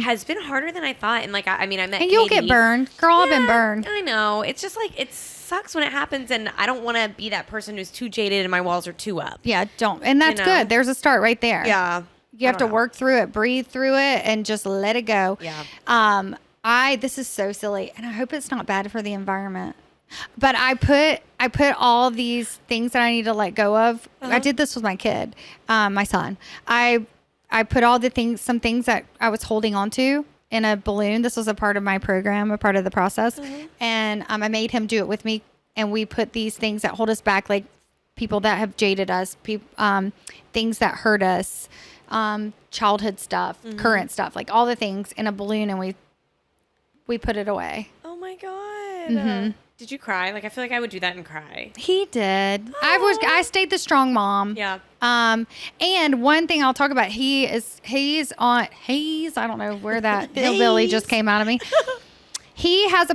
Speaker 1: has been harder than I thought. And like, I met
Speaker 2: and you'll
Speaker 1: Katie.
Speaker 2: get burned. Girl, I've been burned.
Speaker 1: I know. It's just like, it sucks when it happens. And I don't want to be that person who's too jaded and my walls are too up.
Speaker 2: Yeah, don't. And that's good. There's a start right there.
Speaker 1: Yeah.
Speaker 2: You have to work through it, breathe through it, and just let it go.
Speaker 1: Yeah.
Speaker 2: This is so silly, and I hope it's not bad for the environment. But I put all these things that I need to let go of. I did this with my kid, my son. I I put some things that I was holding on to in a balloon. This was a part of my program, a part of the process. And I made him do it with me. And we put these things that hold us back, like people that have jaded us, things that hurt us, childhood stuff, current stuff, like all the things in a balloon, and we put it away.
Speaker 1: Oh my God. Did you cry? Like, I feel like I would do that and cry.
Speaker 2: He did. I stayed the strong mom.
Speaker 1: Yeah.
Speaker 2: And one thing I'll talk about, he's I don't know where that hillbilly just came out of me. He has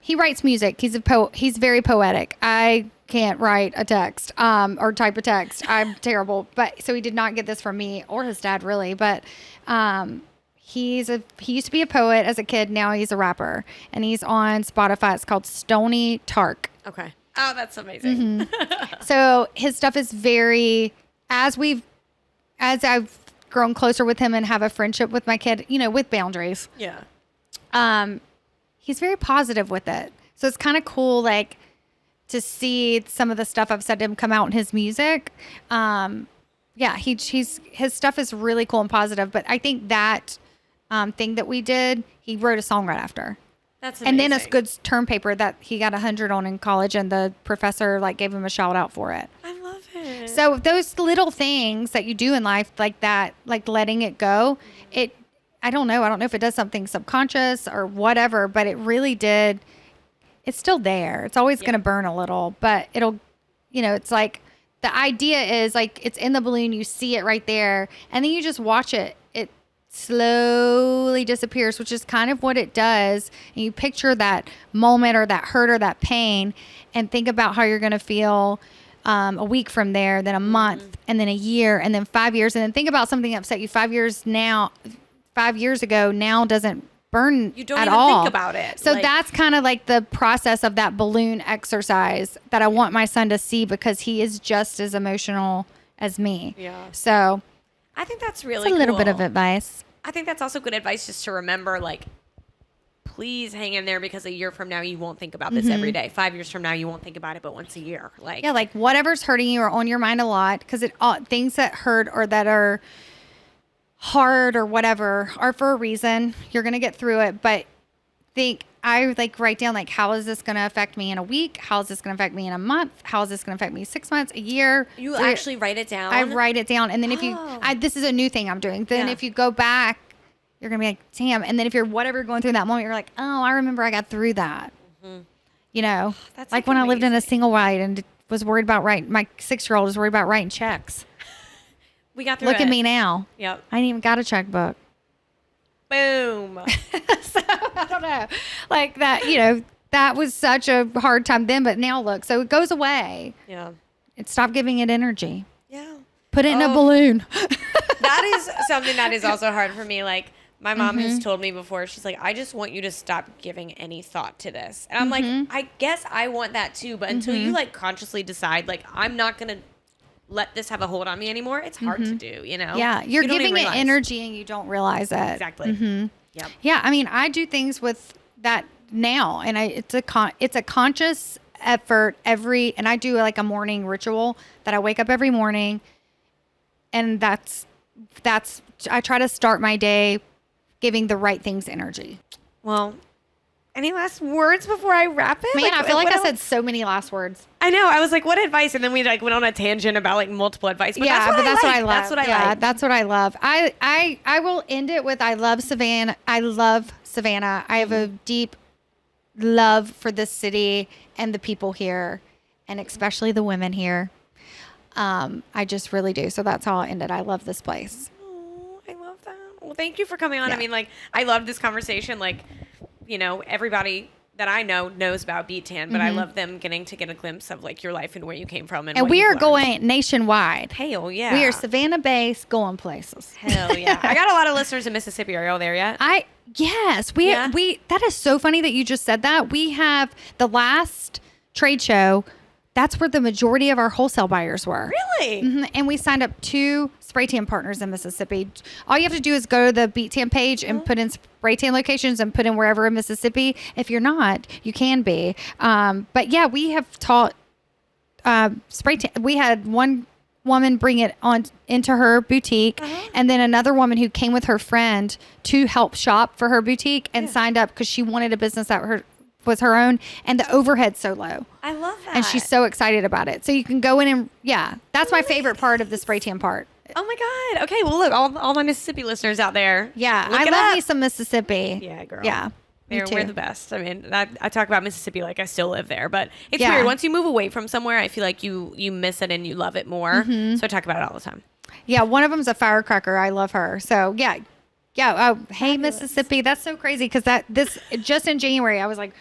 Speaker 2: he writes music. He's a poet. He's very poetic. I can't write a text, or type a text. I'm terrible. But so he did not get this from me or his dad really, but, he used to be a poet as a kid. Now he's a rapper, and he's on Spotify. It's called Stony Tark.
Speaker 1: Okay. Oh, that's amazing.
Speaker 2: So his stuff is very, as I've grown closer with him and have a friendship with my kid, with boundaries.
Speaker 1: Yeah.
Speaker 2: He's very positive with it. So it's kind of cool, like, to see some of the stuff I've said to him come out in his music. Yeah, his stuff is really cool and positive. But I think that thing that we did, he wrote a song right after.
Speaker 1: That's amazing.
Speaker 2: And then a good term paper that he got 100 on in college, and the professor gave him a shout out for it.
Speaker 1: I love it.
Speaker 2: So those little things that you do in life like that, like letting it go, I don't know if it does something subconscious or whatever, but it really did. It's still there. It's always going to burn a little, but it'll, it's like the idea is like it's in the balloon. You see it right there, and then you just watch it. It slowly disappears, which is kind of what it does. And you picture that moment or that hurt or that pain, and think about how you're going to feel a week from there, then a month, and then a year, and then 5 years, and then think about something that upset you 5 years ago now doesn't burn
Speaker 1: you don't
Speaker 2: at
Speaker 1: even
Speaker 2: all.
Speaker 1: think about it.
Speaker 2: So that's kind of like the process of that balloon exercise that I want my son to see, because he is just as emotional as me.
Speaker 1: Yeah.
Speaker 2: So
Speaker 1: I think that's really
Speaker 2: a little bit
Speaker 1: cool.
Speaker 2: of advice.
Speaker 1: I think that's also good advice, just to remember, like, please hang in there, because a year from now you won't think about this every day. 5 years from now you won't think about it but once a year. Like,
Speaker 2: yeah, like whatever's hurting you or on your mind a lot, because things that hurt or that are hard or whatever are for a reason. You're going to get through it, but I write down, like, how is this going to affect me in a week? How is this going to affect me in a month? How is this going to affect me 6 months, a year?
Speaker 1: You actually write it down?
Speaker 2: I write it down. And then if this is a new thing I'm doing. Then if you go back, you're going to be like, damn. And then if you're going through that moment, you're like, oh, I remember I got through that.
Speaker 1: That's
Speaker 2: like when I lived in a single wide and was worried about my 6-year-old was worried about writing checks.
Speaker 1: We got through
Speaker 2: Look at me now.
Speaker 1: Yep.
Speaker 2: I ain't even got a checkbook.
Speaker 1: Boom.
Speaker 2: So I don't know, like that, that was such a hard time then, but now look, so it goes away.
Speaker 1: Yeah.
Speaker 2: Stop giving it energy.
Speaker 1: Yeah.
Speaker 2: Put it in a balloon.
Speaker 1: That is something that is also hard for me. Like, my mom has told me before, she's like, I just want you to stop giving any thought to this. And I'm like, I guess I want that too. But until you consciously decide, like, I'm not going to let this have a hold on me anymore, it's hard to do,
Speaker 2: Yeah. You're giving it energy and you don't realize it.
Speaker 1: Exactly. Yep.
Speaker 2: Yeah. I mean, I do things with that now, and it's a conscious effort and I do like a morning ritual that I wake up every morning, and that's I try to start my day giving the right things energy.
Speaker 1: Well, any last words before I wrap it?
Speaker 2: Man, I feel like I said so many last words.
Speaker 1: I know. I was like, what advice? And then we went on a tangent about multiple advice. But that's what I love. That's what I like.
Speaker 2: That's what I love. I will end it with I love Savannah. I love Savannah. I have a deep love for this city and the people here, and especially the women here. I just really do. So that's how I'll end it. I love this place.
Speaker 1: Oh, I love that. Well, thank you for coming on. Yeah. I mean, I love this conversation. Everybody that I know knows about Beettan, but I love them getting to get a glimpse of your life and where you came from. And
Speaker 2: we are going nationwide.
Speaker 1: Hell yeah.
Speaker 2: We are Savannah based, going places.
Speaker 1: Hell yeah. I got a lot of listeners in Mississippi. Are y'all there yet?
Speaker 2: Yes. We that is so funny that you just said that. We have the trade show. That's where the majority of our wholesale buyers were.
Speaker 1: Really?
Speaker 2: Mm-hmm. And we signed up 2 spray tan partners in Mississippi. All you have to do is go to the Beettan page and put in spray tan locations and put in wherever in Mississippi. If you're not, you can be. But yeah, we have taught spray tan. We had one woman bring it on into her boutique, and then another woman who came with her friend to help shop for her boutique and signed up because she wanted a business that was her own, and the overhead's so low.
Speaker 1: I love that.
Speaker 2: And she's so excited about it. So you can go in and that's my favorite part of the spray tan part.
Speaker 1: Oh my God. Okay. Well, look, all my Mississippi listeners out there.
Speaker 2: Yeah.
Speaker 1: Look
Speaker 2: I
Speaker 1: it
Speaker 2: love
Speaker 1: up.
Speaker 2: me some Mississippi.
Speaker 1: Yeah, girl.
Speaker 2: Yeah. Me too.
Speaker 1: We're the best. I mean, I talk about Mississippi like I still live there, but it's
Speaker 2: Yeah.
Speaker 1: weird. Once you move away from somewhere, I feel like you miss it and you love it more. So I talk about it all the time.
Speaker 2: Yeah. One of them's a firecracker. I love her. So yeah. Yeah. Oh, hey, Mississippi. That's so crazy. Cause just in January, I was like,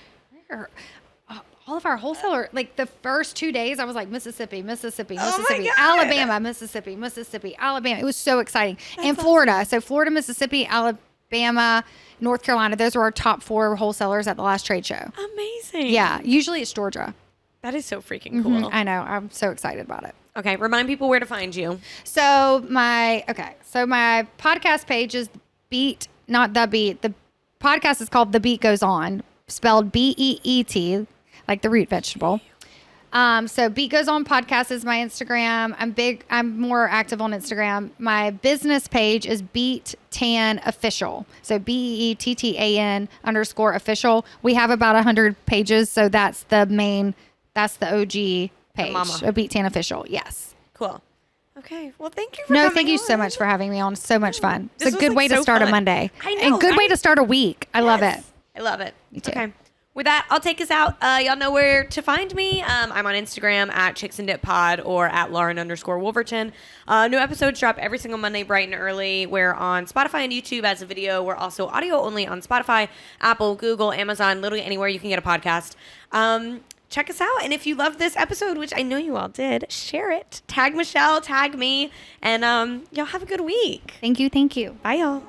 Speaker 2: all of our wholesaler, like the first 2 days, I was like, Mississippi, Mississippi, Mississippi,
Speaker 1: God.
Speaker 2: Alabama, Mississippi, Mississippi, Alabama. It was so exciting. And Florida. So Florida, Mississippi, Alabama, North Carolina. Those were our top 4 wholesalers at the last trade show.
Speaker 1: Amazing.
Speaker 2: Yeah. Usually it's Georgia.
Speaker 1: That is so freaking cool.
Speaker 2: I know. I'm so excited about it.
Speaker 1: Okay. Remind people where to find you.
Speaker 2: So my podcast page is Beat, not The Beat. The podcast is called The Beat Goes On, spelled BEET, like the root vegetable. So Beat Goes On podcast is my Instagram. I'm more active on Instagram. My business page is Beettan Official. So BEETTAN_official. We have about 100 pages. So that's the OG page. So Beettan Official. Yes.
Speaker 1: Cool. Okay. Well, thank you for
Speaker 2: No,
Speaker 1: coming
Speaker 2: thank you
Speaker 1: on.
Speaker 2: so much for having me on. So much fun.
Speaker 1: This
Speaker 2: It's a
Speaker 1: was,
Speaker 2: good
Speaker 1: like,
Speaker 2: way to
Speaker 1: so
Speaker 2: start a
Speaker 1: fun.
Speaker 2: Monday.
Speaker 1: I know,
Speaker 2: And good way
Speaker 1: right?
Speaker 2: to start a week. I love it.
Speaker 1: I love it.
Speaker 2: Me too.
Speaker 1: Okay. With that, I'll take us out. Y'all know where to find me. I'm on Instagram at ChicksandDipPod or at Lauren_Wolverton. New episodes drop every single Monday bright and early. We're on Spotify and YouTube as a video. We're also audio only on Spotify, Apple, Google, Amazon, literally anywhere you can get a podcast. Check us out. And if you loved this episode, which I know you all did, share it. Tag Michelle, tag me. And y'all have a good week.
Speaker 2: Thank you. Thank you.
Speaker 1: Bye, y'all.